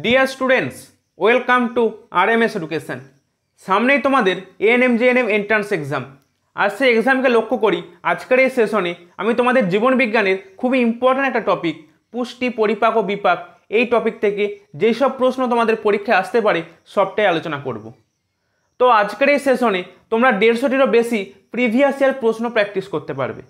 Dear students, welcome to RMS education. সামনেই তোমাদের ANM GNM entrance exam. আর সেই এক্সামকে লক্ষ্য করি আজকের এই সেশনে আমি তোমাদের জীবন বিজ্ঞানের খুবই ইম্পর্ট্যান্ট একটা টপিক পুষ্টি, পরিপাক ও বিপাক, এই টপিক থেকে যেই সব প্রশ্ন তোমাদের পরীক্ষায় আসতে পারে সবটাই আলোচনা করব। তো আজকের এই সেশনে তোমরা 150টিরও বেশি প্রিভিয়াস ইয়ার প্রশ্ন প্র্যাকটিস করতে পারবে।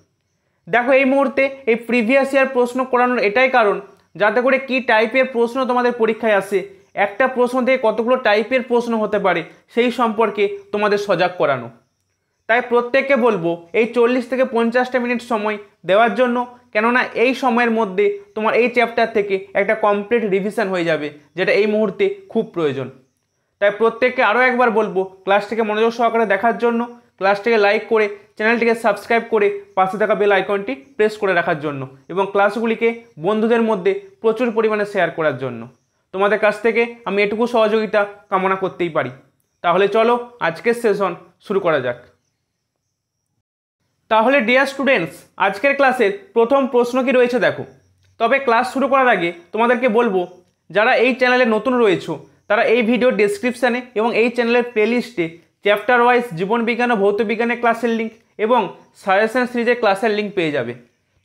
দেখো, এই মুহূর্তে এই প্রিভিয়াস ইয়ার প্রশ্ন করানোর এটাই কারণ যাতে করে কি টাইপের প্রশ্ন তোমাদের পরীক্ষায় আসে, একটা প্রশ্ন থেকে কতগুলো টাইপের প্রশ্ন হতে পারে সেই সম্পর্কে তোমাদের সজাগ করানো। তাই প্রত্যেককে বলবো এই 40 থেকে 50টা মিনিট সময় দেওয়ার জন্য, কেননা এই সময়ের মধ্যে তোমার এই চ্যাপ্টার থেকে একটা কমপ্লিট রিভিশন হয়ে যাবে, যেটা এই মুহূর্তে খুব প্রয়োজন। তাই প্রত্যেককে আরও একবার বলবো ক্লাসটিকে মনোযোগ সহকারে দেখার জন্য, ক্লাসটিকে লাইক করে চ্যানেলটিকে সাবস্ক্রাইব করে পাশে থাকা বেল আইকনটি প্রেস করে রাখার জন্য এবং ক্লাসগুলিকে বন্ধুদের মধ্যে প্রচুর পরিমাণে শেয়ার করার জন্য। তোমাদের কাছ থেকে আমি এটুকু সহযোগিতা কামনা করতেই পারি। তাহলে চলো আজকের সেশন শুরু করা যাক। তাহলে ডিয়ার স্টুডেন্টস, আজকের ক্লাসের প্রথম প্রশ্ন কি রয়েছে দেখো। তবে ক্লাস শুরু করার আগে তোমাদেরকে বলবো, যারা এই চ্যানেলে নতুন রয়েছো তারা এই ভিডিওর ডেসক্রিপশানে এবং এই চ্যানেলের প্লেলিস্টে চ্যাপ্টার ওয়াইজ জীবন বিজ্ঞান ও ভৌত বিজ্ঞানের ক্লাসের লিঙ্ক এবং সাজেশন সিরিজের ক্লাসের লিঙ্ক পেয়ে যাবে।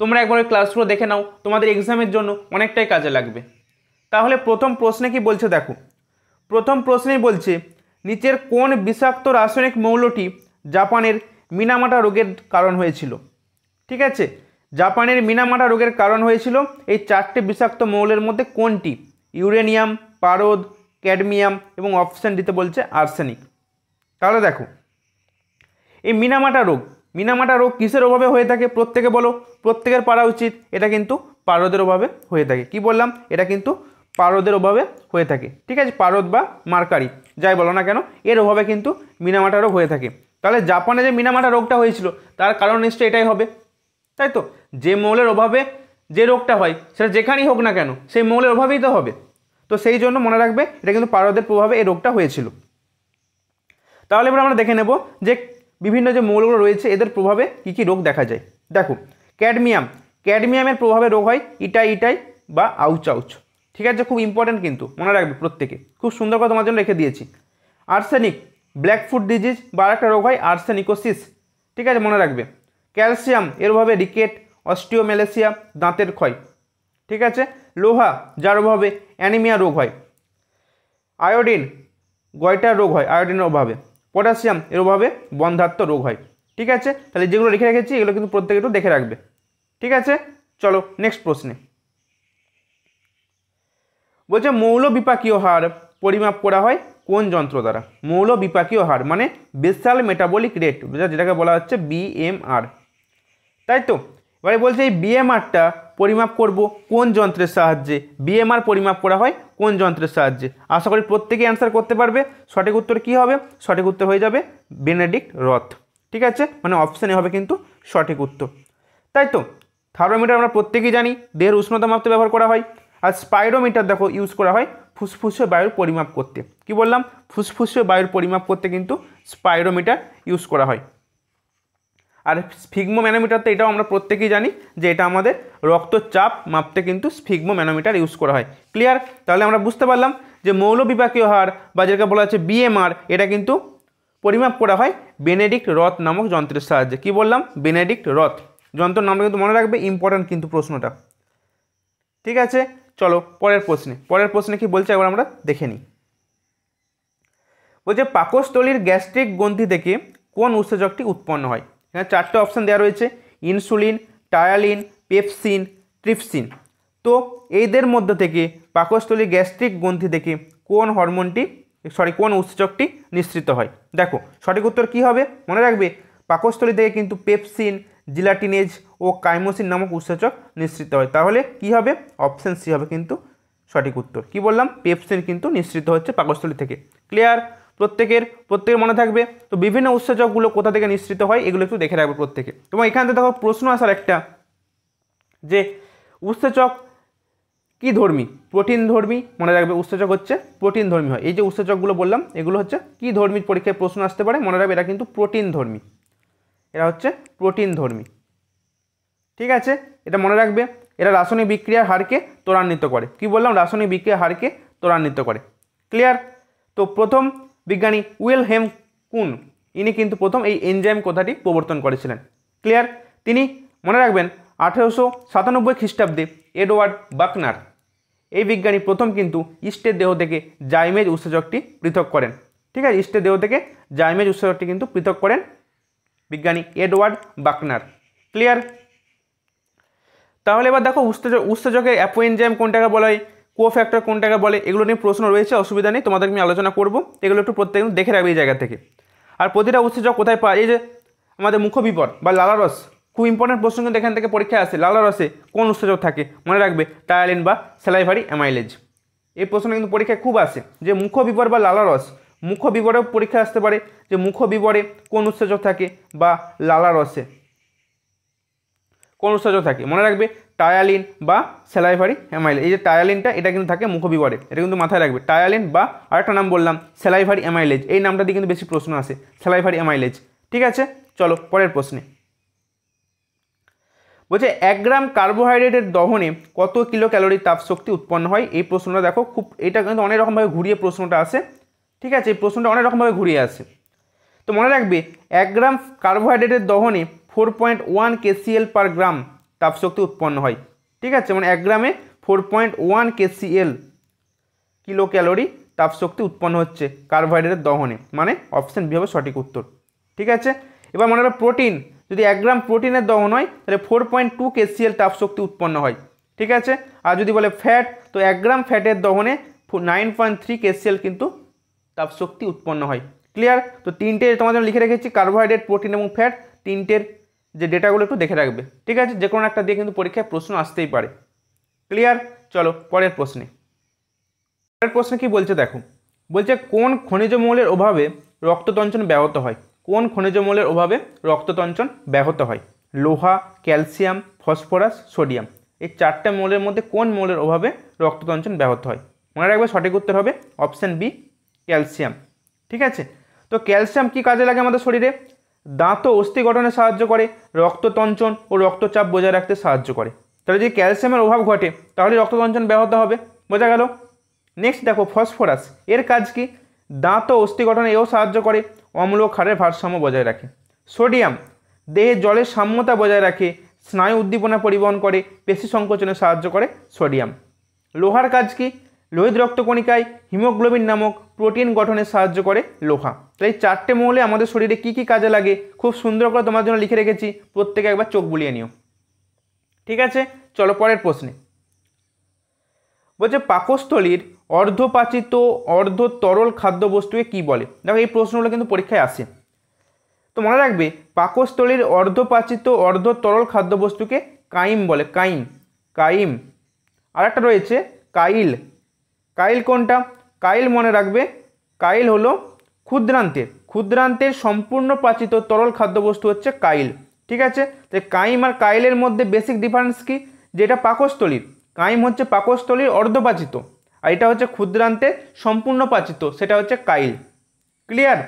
তোমরা একবার ওই ক্লাসগুলো দেখে নাও, তোমাদের এক্সামের জন্য অনেকটাই কাজে লাগবে। তাহলে প্রথম প্রশ্নে কি বলছে দেখো। প্রথম প্রশ্নেই বলছে, নিচের কোন বিষাক্ত রাসায়নিক মৌলটি জাপানের মিনামাটা রোগের কারণ হয়েছিল? ঠিক আছে, জাপানের মিনামাটা রোগের কারণ হয়েছিল এই 4টে বিষাক্ত মৌলের মধ্যে কোনটি? ইউরেনিয়াম, পারদ, ক্যাডমিয়াম এবং অপশান দিতে বলছে আর্সেনিক। তাহলে দেখো, এই মিনামাটা রোগ কিসের অভাবে হয়ে থাকে প্রত্যেকে বলো, প্রত্যেকের পারা উচিত। এটা কিন্তু পারদের অভাবে হয়ে থাকে। কি বললাম? এটা কিন্তু পারদের অভাবে হয়ে থাকে। ঠিক আছে, পারদ বা মার্কারি যাই বলো না কেন, এর অভাবে কিন্তু মিনামাটা রোগ হয়ে থাকে। তাহলে জাপানে যে মিনামাটা রোগটা হয়েছিল তার কারণ নিশ্চয়ই এটাই হবে, তাই তো? যে মৌলের অভাবে যে রোগটা হয় সেটা যেখানেই হোক না কেন সেই মৌলের অভাবেই তো হবে। তো সেই জন্য মনে রাখবে এটা কিন্তু পারদের প্রভাবে এই রোগটা হয়েছিল। তাহলে এবার আমরা দেখে নেব যে বিভিন্ন যে মৌলগুলো রয়েছে এদের প্রভাবে কী কী রোগ দেখা যায়। দেখো, ক্যাডমিয়ামের প্রভাবে রোগ হয় ইটাই বা আউচ। ঠিক আছে, খুব ইম্পর্ট্যান্ট কিন্তু মনে রাখবে প্রত্যেকে, খুব সুন্দর করে তোমার জন্য রেখে দিয়েছি। আর্সেনিক, ব্ল্যাকফুট ডিজিজ বা একটা রোগ হয় আর্সেনিকোসিস। ঠিক আছে, মনে রাখবে। ক্যালসিয়াম, এর অভাবে রিকেট, অস্টিওমেলেসিয়া, দাঁতের ক্ষয়। ঠিক আছে, লোহা, যার অভাবে অ্যানিমিয়া রোগ হয়। আয়োডিন, গয়টার রোগ হয় আয়োডিনের অভাবে। পটাশিয়াম, এর অভাবে বন্ধ্যাত্ব রোগ হয়। ঠিক আছে, তাহলে যেগুলো লিখে রেখেছি এগুলো কিন্তু প্রত্যেকে একটু দেখে রাখবে। ঠিক আছে, চলো নেক্সট প্রশ্নে। বলছে মৌল বিপাকীয় হার পরিমাপ করা হয় কোন যন্ত্র দ্বারা? মৌল বিপাকীয় হার মানে বেসাল মেটাবলিক রেট, যেটাকে বলা হচ্ছে বিএমআর, তাই তো? এবারে বলছে এই বিএমআরটা পরিমাপ করব কোন যন্ত্রের সাহায্যে? বিএমআর পরিমাপ করা হয় কোন যন্ত্রের সাহায্যে? আশা করি প্রত্যেকেই অ্যান্সার করতে পারবে। সঠিক উত্তর কী হবে? সঠিক উত্তর হয়ে যাবে বেনেডিক্ট রথ। ঠিক আছে, মানে অপশানে হবে কিন্তু সঠিক উত্তর, তাই তো? থার্মোমিটার আমরা প্রত্যেকেই জানি দেহের উষ্ণতা মাপতে ব্যবহার করা হয়। আর স্পাইরোমিটার দেখো ইউজ করা হয় ফুসফুসে বায়ুর পরিমাপ করতে। কি বললাম? ফুসফুসে বায়ুর পরিমাপ করতে কিন্তু স্পাইরোমিটার ইউজ করা হয়। আর স্ফিগমো ম্যানোমিটার তো এটাও আমরা প্রত্যেকেই জানি যে এটা আমাদের রক্তচাপ মাপতে কিন্তু স্ফিগমো ম্যানোমিটার ইউজ করা হয়। ক্লিয়ার? তাহলে আমরা বুঝতে পারলাম যে মৌল বিপাকীয় হার বা যেটাকে বলা হচ্ছে বিএমআর, এটা কিন্তু পরিমাপ করা হয় বেনেডিক্ট রথ নামক যন্ত্রের সাহায্যে। কি বললাম? বেনেডিক্ট রথ যন্ত্রের নামটা কিন্তু মনে রাখবে, ইম্পর্ট্যান্ট কিন্তু প্রশ্নটা। ঠিক আছে, চলো পরের প্রশ্নে কি বলছে একবার আমরা দেখে নিই। বলছে পাকস্থলীর গ্যাস্ট্রিক গ্রন্থি থেকে কোন উৎসেচকটি উৎপন্ন হয়? এখানে 4টে অপশান দেওয়া রয়েছে, ইনসুলিন, টায়ালিন, পেপসিন, ট্রিপসিন। তো এদের মধ্যে থেকে পাকস্থলীর গ্যাস্ট্রিক গ্রন্থি থেকে কোন উৎসেচকটি নিঃসৃত হয়? দেখো, সঠিক উত্তর কী হবে মনে রাখবে, পাকস্থলী থেকে কিন্তু পেপসিন, জিলাটিনেজ ও কাইমোসিন নামক উৎসেচক নিঃসৃত হয়। তাহলে কি হবে? অপশান সি হবে কিন্তু সঠিক উত্তর। কি বললাম? পেপসিন কিন্তু নিঃসৃত হচ্ছে পাকস্থলী থেকে। ক্লিয়ার? প্রত্যেকের মনে থাকবে। তো বিভিন্ন উৎসেচকগুলো কোথা থেকে নিঃসৃত হয় এগুলো একটু দেখে রাখবে প্রত্যেকে। এবং এখান থেকে দেখো প্রশ্ন আসার একটা, যে উৎসেচক কি ধর্মী? প্রোটিন ধর্মী। মনে রাখবে উৎসেচক হচ্ছে প্রোটিন ধর্মী হয়। এই যে উৎসেচকগুলো বললাম এগুলো হচ্ছে কি ধর্মী? পরীক্ষায় প্রশ্ন আসতে পারে। মনে রাখবে এরা কিন্তু প্রোটিন ধর্মী, এরা হচ্ছে প্রোটিন ধর্মী। ঠিক আছে, এটা মনে রাখবে। এরা রাসায়নিক বিক্রিয়ার হারকে ত্বরান্বিত করে। কি বললাম? রাসায়নিক বিক্রিয়ার হারকে ত্বরান্বিত করে। ক্লিয়ার? তো প্রথম বিজ্ঞানী উইলহেম কুন, ইনি কিন্তু প্রথম এই এনজাইম কথাটি প্রবর্তন করেছিলেন। ক্লিয়ার? তিনি মনে রাখবেন 1897 খ্রিস্টাব্দে এডওয়ার্ড বাকনার এই বিজ্ঞানী প্রথম কিন্তু ইস্টের দেহ থেকে জাইমেজ উৎসেচকটি পৃথক করেন। ঠিক আছে, ইস্টের দেহ থেকে জাইমেজ উৎসেচকটি কিন্তু পৃথক করেন বিজ্ঞানী এডওয়ার্ড বাকনার। ক্লিয়ার? তাহলে এবার দেখো উৎসেচকের অ্যাপোএনজাইম কোনটাকে বলা হয়, কোফ্যাক্টর কোনটাকে বলে, এগুলো নিয়ে প্রশ্ন রয়েছে, অসুবিধা নেই, তোমাদেরকে আমি আলোচনা করব। এগুলো একটু প্রত্যেকদিন দেখে রাখবে এই জায়গা থেকে। আর প্রতিটা উৎসেচক কোথায় পায়, এই যে আমাদের মুখবিবর বা লালারস, খুব ইম্পর্টেন্ট প্রশ্ন কিন্তু এখান থেকে পরীক্ষায় আসে। লালারসে কোন উৎসেচক থাকে, মনে রাখবে টায়ালিন বা স্যালাইভারি অ্যামাইলেজ। এই প্রশ্ন কিন্তু পরীক্ষায় খুব আসে যে মুখবিবর বা লালারস, মুখবিবরেও পরীক্ষা আসতে পারে যে মুখবিবরে কোন উৎসেচক থাকে বা লালারসে কোন উৎসেচক থাকে, মনে রাখবে টায়ালিন বা স্যালাইভারি অ্যামাইলেজ। এই যে টায়ালিনটা এটা কিন্তু থাকে মুখবিবরে, এটা কিন্তু মাথায় রাখবে। টায়ালিন বা আরেকটা নাম বললাম স্যালাইভারি অ্যামাইলেজ, এই নামটা দিয়ে কিন্তু বেশি প্রশ্ন আসে, স্যালাইভারি অ্যামাইলেজ। ঠিক আছে, চলো পরের প্রশ্নে। বলছে 1 গ্রাম কার্বোহাইড্রেটের দহনে কত কিলো ক্যালোরি তাপশক্তি উৎপন্ন হয়। এই প্রশ্নটা দেখো খুব, এটা কিন্তু অনেক রকমভাবে ঘুরিয়ে প্রশ্নটা আসে। ঠিক আছে, এই প্রশ্নটা অনেক রকমভাবে ঘুরিয়ে আসে। তো মনে রাখবে 1 গ্রাম কার্বোহাইড্রেটের দহনে 4.1 KCl পার গ্রাম তাপশক্তি উৎপন্ন হয়। ঠিক আছে, মানে 1 গ্রামে 4.1 KCl কিলো ক্যালোরি তাপশক্তি উৎপন্ন হচ্ছে কার্বোহাইড্রেটের দহনে, মানে অপশন বি হবে সঠিক উত্তর। ঠিক আছে, এবার মনে রাখবে প্রোটিন, যদি 1 গ্রাম প্রোটিনের দহন হয় তাহলে 4.2 KCl তাপশক্তি উৎপন্ন হয়। ঠিক আছে, আর যদি বলে ফ্যাট, তো 1 গ্রাম ফ্যাটের দহনে 9.3 KCl কিন্তু তাপশক্তি উৎপন্ন হয়। ক্লিয়ার? তো তিনটে তোমাদের লিখে রেখেছি, কার্বোহাইড্রেট, প্রোটিন এবং ফ্যাট, তিনটের যে ডেটাগুলো একটু দেখে রাখবে। ঠিক আছে, যে কোনো একটা দিয়ে কিন্তু পরীক্ষায় প্রশ্ন আসতেই পারে। ক্লিয়ার? চলো পরের প্রশ্নে। পরের প্রশ্নে কি বলছে দেখো, বলছে কোন খনিজ মৌলের অভাবে রক্ততঞ্চন ব্যাহত হয়। কোন খনিজ মৌলের অভাবে রক্ততঞ্চন ব্যাহত হয়? লোহা, ক্যালসিয়াম, ফসফরাস, সোডিয়াম। এই 4টে মৌলের মধ্যে কোন মৌলের অভাবে রক্ততঞ্চন ব্যাহত হয়? মনে রাখবে সঠিক উত্তর হবে অপশান বি, ক্যালসিয়াম। ঠিক আছে, তো ক্যালসিয়াম কি কাজে লাগে আমাদের শরীরে? দাঁত ও অস্থি গঠনে সাহায্য করে, রক্ততঞ্চন ও রক্তচাপ বজায় রাখতে সাহায্য করে। তাহলে যদি ক্যালসিয়ামের অভাব ঘটে তাহলে রক্ততঞ্চন ব্যাহত হবে, বোঝা গেল? নেক্সট দেখো ফসফরাস, এর কাজ কি? দাঁত ও অস্থি গঠনে এও সাহায্য করে, অম্ল ও ক্ষারের ভারসাম্য বজায় রাখে। সোডিয়াম দেহে জলের সাম্যতা বজায় রাখে, স্নায়ু উদ্দীপনা পরিবহন করে, পেশি সংকোচনে সাহায্য করে সোডিয়াম। লোহার কাজ কি? লোহিত রক্তকণিকায় হিমোগ্লোবিন নামক প্রোটিন গঠনে সাহায্য করে লোহা। তো এই 4টে মৌলে আমাদের শরীরে কি কি কাজে লাগে খুব সুন্দর করে তোমার জন্য লিখে রেখেছি, প্রত্যেকে একবার চোখ বুলিয়ে নিও। ঠিক আছে, চলো পরের প্রশ্নে। বলছে পাকস্থলীর অর্ধপাচিত অর্ধ তরল খাদ্যবস্তুকে কি বলে? দেখো এই প্রশ্নগুলো কিন্তু পরীক্ষায় আসে, তো মনে রাখবে পাকস্থলীর অর্ধপাচিত অর্ধ তরল খাদ্যবস্তুকে কাইম বলে, কাইম, কাইম। আর একটা রয়েছে কাইল। কাইল কোনটা? কাইল মনে রাখবে, কাইল হলো ক্ষুদ্রান্তের সম্পূর্ণ পাচিত তরল খাদ্যবস্তু হচ্ছে কাইল। ঠিক আছে, তো কাইম আর কাইলের মধ্যে বেসিক ডিফারেন্স কি? যেটা পাকস্থলীর, কাইম হচ্ছে পাকস্থলীর অর্ধপাচিত, আর এটা হচ্ছে ক্ষুদ্রান্তে সম্পূর্ণ পাচিত, সেটা হচ্ছে কাইল। ক্লিয়ার?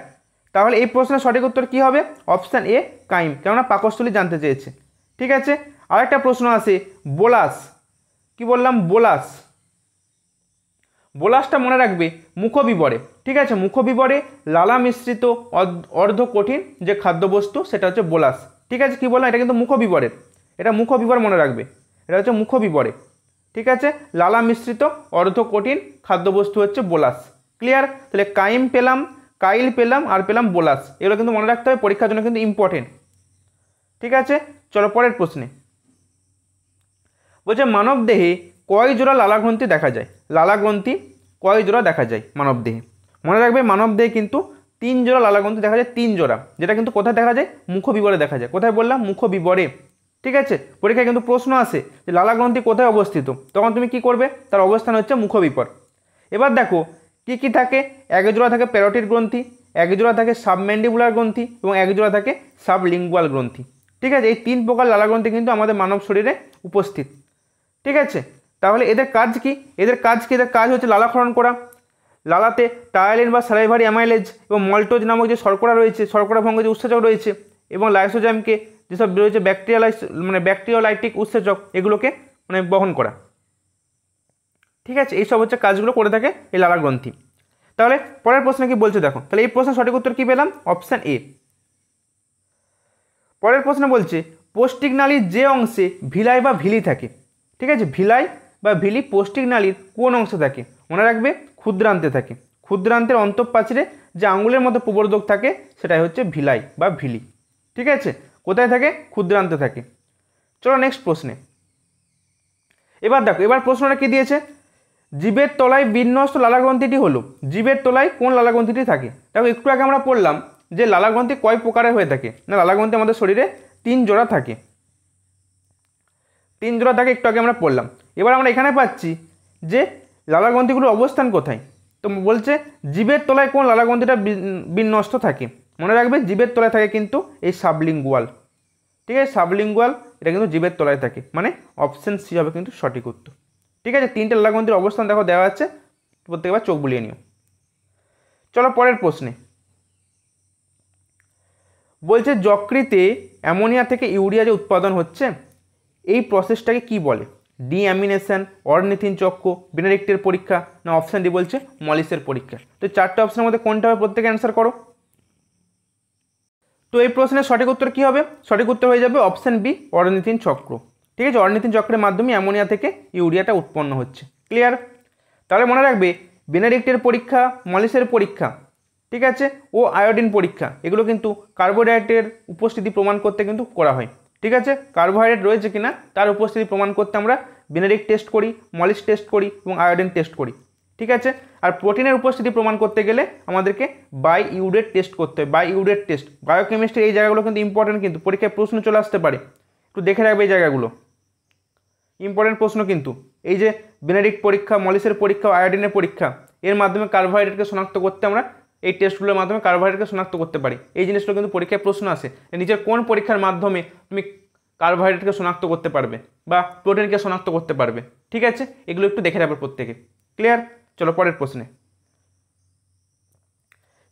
তাহলে এই প্রশ্নের সঠিক উত্তর কি হবে? অপশান এ, কাইম, কেননা পাকস্থলী জানতে চেয়েছে। ঠিক আছে, আরেকটা প্রশ্ন আছে বোলাস। কি বললাম? বোলাস। বোলাসটা মনে রাখবে মুখবিবরে। ঠিক আছে, মুখবিবরে লালা মিশ্রিত অর্ধ কঠিন যে খাদ্যবস্তু সেটা হচ্ছে বোলাস। ঠিক আছে, কি বললাম? এটা কিন্তু মুখবিবরের, এটা মুখবিবর মনে রাখবে, এটা হচ্ছে মুখবিবরে। ঠিক আছে, লালা মিশ্রিত অর্ধ কঠিন খাদ্যবস্তু হচ্ছে বোলাস। ক্লিয়ার? তাহলে কাইম পেলাম, কাইল পেলাম, আর পেলাম বোলাস। এগুলো কিন্তু মনে রাখতে হবে, পরীক্ষার জন্য কিন্তু ইম্পর্টেন্ট। ঠিক আছে, চলো পরের প্রশ্নে। বলছে মানব দেহে কয় জোড়া লালাগ্রন্থি দেখা যায়? লালাগ্রন্থি কয় জোড়া দেখা যায় মানব দেহে? মনে রাখবে মানব দেহে কিন্তু 3 জোড়া লালাগ্রন্থি দেখা যায়, 3 জোড়া, যেটা কিন্তু কোথায় দেখা যায়? মুখবিবরে দেখা যায়। কোথায় বললাম? মুখবিবরে। ঠিক আছে, পরীক্ষায় কিন্তু প্রশ্ন আসে যে লালাগ্রন্থি কোথায় অবস্থিত, তখন তুমি কি করবে? তার অবস্থান হচ্ছে মুখবিবর। এবার দেখো কি কি থাকে, 1 জোড়া থাকে প্যারোটিড গ্রন্থি, 1 জোড়া থাকে সাবম্যান্ডিবুলার গ্রন্থি এবং 1 জোড়া থাকে সাবলিঙ্গুয়াল গ্রন্থি। ঠিক আছে, এই 3 প্রকার লালাগ্রন্থি কিন্তু আমাদের মানব শরীরে উপস্থিত। ঠিক আছে, তাহলে এদের কাজ কি? এদের কাজ হচ্ছে লালাক্ষরণ করা। লালাতে টায়ালিন বা স্যালাইভারি অ্যামাইলেজ এবং মল্টোজ নামক যে শর্করা রয়েছে, শর্করা ভঙ্গ যে উৎসেচক রয়েছে, এবং লাইসোজাইমকে যেসব রয়েছে ব্যাকটেরিয়ালাইটিক উৎসেচক, এগুলোকে বহন করা। ঠিক আছে, এইসব হচ্ছে কাজগুলো করে থাকে এই লালা গ্রন্থি। তাহলে পরের প্রশ্নে কি বলছে দেখো, তাহলে এই প্রশ্নের সঠিক উত্তর কি পেলাম? Option A. পরের প্রশ্ন বলছে পৌষ্টিক নালীর যে অংশে ভিলাই বা ভিলি থাকে, ঠিক আছে, ভিলাই বা ভিলি পৌষ্টিক নালীর কোন অংশে থাকে? মনে রাখবে ক্ষুদ্রান্তে থাকে। ক্ষুদ্রান্তের অন্তঃপ্রাচীরে যে আঙুলের মতো প্রবর্ধক থাকে সেটাই হচ্ছে ভিলাই বা ভিলি। ঠিক আছে, কোথায় থাকে? ক্ষুদ্রান্তে থাকে। চলো নেক্সট প্রশ্নে। এবার দেখো, এবার প্রশ্নটা কি দিয়েছে? জীবের তলায় বিন্যস্ত লালাগ্রন্থিটি হলো, জীবের তলায় কোন লালাগ্রন্থিটি থাকে? দেখো একটু আগে আমরা পড়লাম যে লালাগ্রন্থি কয় প্রকারের হয়ে থাকে না, লালাগ্রন্থি আমাদের শরীরে 3 জোড়া থাকে, 3 জোড়া থাকে, একটু আগে আমরা পড়লাম। এবার আমরা এখানে পাচ্ছি যে লালাগ্রন্থিগুলোর অবস্থান কোথায়। তো বলছে জীবের তলায় কোন লালাগ্রন্থিটা বিন্যস্ত থাকে। মনে রাখবে জীবের তলায় থাকে কিন্তু এই সাবলিঙ্গুয়াল। ঠিক আছে, সাবলিঙ্গুয়াল এটা কিন্তু জীবের তলায় থাকে, মানে অপশন সি হবে কিন্তু সঠিক উত্তর। ঠিক আছে, 3টে লালাগ্রন্থির অবস্থান দেখো দেওয়া আছে, প্রত্যেকবার চোখ বুলিয়ে নিও। চলো পরের প্রশ্নে। বলছে যকৃতে অ্যামোনিয়া থেকে ইউরিয়া যে উৎপাদন হচ্ছে এই প্রসেসটাকে কি বলে? ডিঅ্যামিনেশন, অর্নিথিন চক্র, বেনেডিক্টের পরীক্ষা, না অপশান ডি বলছে মলিসের পরীক্ষা। তো 4টে অপশনের মধ্যে কোনটা হবে প্রত্যেকে অ্যান্সার করো। তো এই প্রশ্নের সঠিক উত্তর কি হবে? সঠিক উত্তর হয়ে যাবে অপশান বি, অর্নিথিন চক্র। ঠিক আছে, অর্নিথিন চক্রের মাধ্যমে অ্যামোনিয়া থেকে ইউরিয়াটা উৎপন্ন হচ্ছে। ক্লিয়ার? তাহলে মনে রাখবে বেনেডিক্টের পরীক্ষা, মলিসের পরীক্ষা, ঠিক আছে, ও আয়োডিন পরীক্ষা, এগুলো কিন্তু কার্বোহাইড্রেটের উপস্থিতি প্রমাণ করতে কিন্তু করা হয়। ঠিক আছে, কার্বোহাইড্রেট রয়েছে কিনা তার উপস্থিতি প্রমাণ করতে আমরা বেনেডিক্ট টেস্ট করি, মলিস টেস্ট করি এবং আয়োডিন টেস্ট করি। ঠিক আছে, আর প্রোটিনের উপস্থিতি প্রমাণ করতে গেলে আমাদেরকে বাই ইউরেট টেস্ট করতে হয়, বাই ইউরেট টেস্ট। বায়োকেমিস্ট্রি এই জায়গাগুলো কিন্তু ইম্পর্টেন্ট, কিন্তু পরীক্ষায় প্রশ্ন চলে আসতে পারে, একটু দেখে রাখবে এই জায়গাগুলো, ইম্পর্টেন্ট প্রশ্ন কিন্তু। এই যে বেনেডিক্ট পরীক্ষা, মলিসের পরীক্ষা, আয়োডিনের পরীক্ষা, এর মাধ্যমে কার্বোহাইড্রেটকে শনাক্ত করতে আমরা এই টেস্টগুলোর মাধ্যমে কার্বোহাইড্রেটকে শনাক্ত করতে পারি। এই জিনিসগুলো কিন্তু পরীক্ষায় প্রশ্ন আসে, নিজের কোন পরীক্ষার মাধ্যমে তুমি কার্বোহাইড্রেটকে শনাক্ত করতে পারবে বা প্রোটিনকে শনাক্ত করতে পারবে। ঠিক আছে, এগুলো একটু দেখে রাখবে প্রত্যেকে। ক্লিয়ার? চলো পরের প্রশ্নে।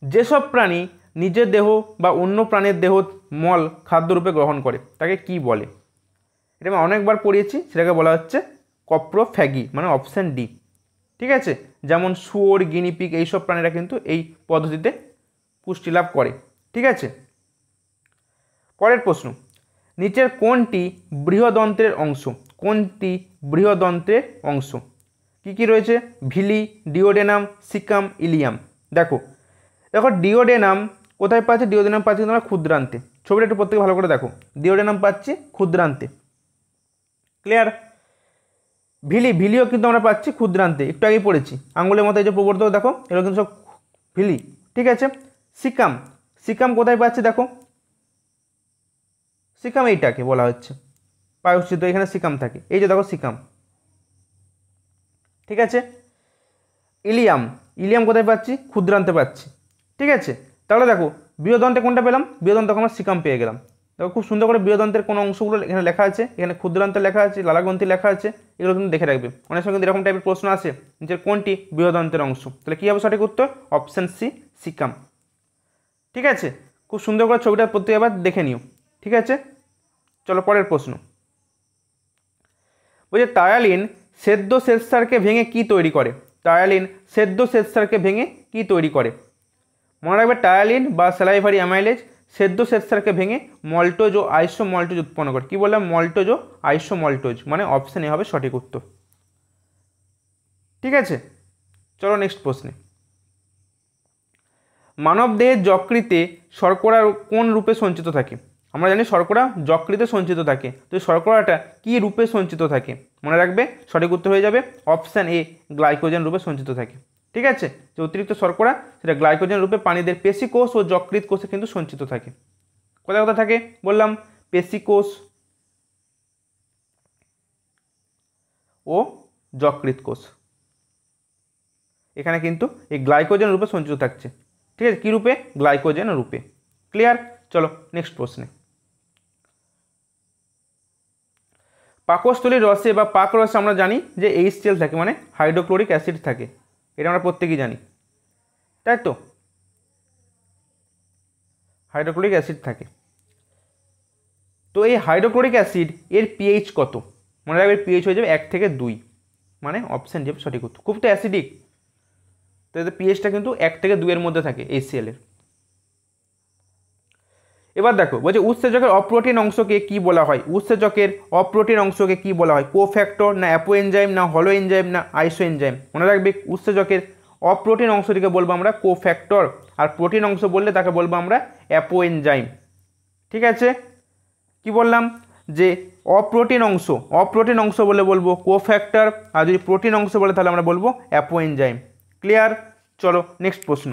যেসব প্রাণী নিজের দেহ বা অন্য প্রাণীর দেহ মল খাদ্যরূপে গ্রহণ করে তাকে কি বলে? এটা আমি অনেকবার পড়িয়েছি, সেটাকে বলা হচ্ছে কপ্রোফ্যাগি, মানে অপশান ডি। ঠিক আছে, যেমন শুয়োর, গিনিপিগ এইসব প্রাণীরা কিন্তু এই পদ্ধতিতে পুষ্টি লাভ করে। ঠিক আছে, পরের প্রশ্ন। নিচের কোনটি বৃহদন্ত্রের অংশ? কোনটি বৃহদন্ত্রের অংশ? কি কি রয়েছে? Villi, duodenum, caecum, Ilium. দেখো দেখো ডিওডেনাম কোথায় পাচ্ছি? ডিওডেনাম পাচ্ছি তোমরা ক্ষুদ্রান্তে। ছবিটা একটু প্রত্যেকে ভালো করে দেখো, ডিওডেনাম পাচ্ছি ক্ষুদ্রান্তে। ক্লিয়ার? ভিলিও কিন্তু আমরা পাচ্ছি ক্ষুদ্রান্তে, একটু আগেই পড়েছি, আঙুলের মতো এই যে প্রবর্ধক দেখো, এগুলো কিন্তু সব ভিলি। ঠিক আছে, সিকাম কোথায় পাচ্ছি? দেখো সিকাম এইটাকে বলা হচ্ছে পায়ুস্থিত, এখানে সিকাম থাকে, এই যে দেখো সিকাম। ঠিক আছে, ইলিয়াম কোথায় পাচ্ছি? ক্ষুদ্রান্তে পাচ্ছি। ঠিক আছে, তাহলে দেখো বৃহদন্তে কোনটা পেলাম? বৃহদন্তে আমরা সিকাম পেয়ে গেলাম। দেখো খুব সুন্দর করে বৃহদন্তের কোন অংশগুলো এখানে লেখা আছে, এখানে ক্ষুদ্রান্তে লেখা আছে, লালাগ্রন্থি লেখা আছে, এগুলো কিন্তু দেখে রাখবে। অনেক সময় কিন্তু এরকম টাইপের প্রশ্ন আসে যে কোনটি বৃহদন্তের অংশ, তাহলে কী হবে সঠিক উত্তর? অপশান সি, সিকাম। ঠিক আছে, খুব সুন্দর করে ছবিটা প্রত্যেক এবার দেখে নিও। ঠিক আছে, চলো পরের প্রশ্ন। বলছে টায়ালিন সেদ্ধ শ্বেতসারকে ভেঙে কি তৈরি করে? টায়ালিন সেদ্ধ শ্বেতসারকে ভেঙে কি তৈরি করে? মনে রাখবে টায়ালিন বা স্যালাইভারি অ্যামাইলেজ সেদ্ধ শ্বেতসারকে ভেঙে মল্টোজ ও আইসোমল্টোজ উৎপন্ন করে। কি বললাম? মল্টোজ ও আইসোমল্টোজ, মানে অপশান এ হবে সঠিক উত্তর। ঠিক আছে, চলো নেক্সট প্রশ্নে। মানবদেহের যকৃতে শর্করা কোন রূপে সঞ্চিত থাকে? আমরা জানি শর্করা যকৃতে সঞ্চিত থাকে, তো শর্করাটা কি রূপে সঞ্চিত থাকে? মনে রাখবে সঠিক উত্তর হয়ে যাবে অপশান এ, গ্লাইকোজেন রূপে সঞ্চিত থাকে। ঠিক আছে, যে অতিরিক্ত শর্করা সেটা গ্লাইকোজেন রূপে প্রাণীদের পেশিকোষ ও যকৃৎ কোষে কিন্তু সঞ্চিত থাকে। কোথায় কোথায় থাকে বললাম? পেশিকোষ ও যকৃৎ কোষ, এখানে কিন্তু এই গ্লাইকোজেন রূপে সঞ্চিত থাকছে। ঠিক আছে, কী রূপে? গ্লাইকোজেন রূপে। ক্লিয়ার? চলো নেক্সট প্রশ্নে। পাকস্থলীর রসে বা পাক রসে আমরা জানি যে HCl থাকে, মানে হাইড্রোক্লোরিক অ্যাসিড থাকে, এটা আমরা প্রত্যেকেই জানি, তাই তো? হাইড্রোক্লোরিক অ্যাসিড থাকে। তো এই হাইড্রোক্লোরিক অ্যাসিড এর পিএইচ কত? মনে রাখবে পিএইচ হয়ে যাবে 1 থেকে 2। মানে অপশান ডি সঠিক উত্তর। খুব তো অ্যাসিডিক, তো এতে পিএইচটা কিন্তু 1 থেকে 2 এর মধ্যে থাকে HCl এর। এবার দেখো বলছে উৎসেচকের অপ্রোটিন অংশকে কি বলা হয়? উৎসেচকের অপ্রোটিন অংশকে কি বলা হয়? কোফ্যাক্টর, না অ্যাপো এনজাইম, না হলো এনজাইম, না আইসো এনজাইম? মনে রাখবে উৎসেচকের অপ্রোটিন অংশটিকে বলবো আমরা কোফ্যাক্টর, আর প্রোটিন অংশ বললে তাকে বলবো আমরা অ্যাপো এনজাইম। ঠিক আছে, কি বললাম যে অপ্রোটিন অংশ বলে বলবো কোফ্যাক্টর, আর যদি প্রোটিন অংশ বলে তাহলে আমরা বলবো অ্যাপো এনজাইম। ক্লিয়ার? চলো নেক্সট প্রশ্ন।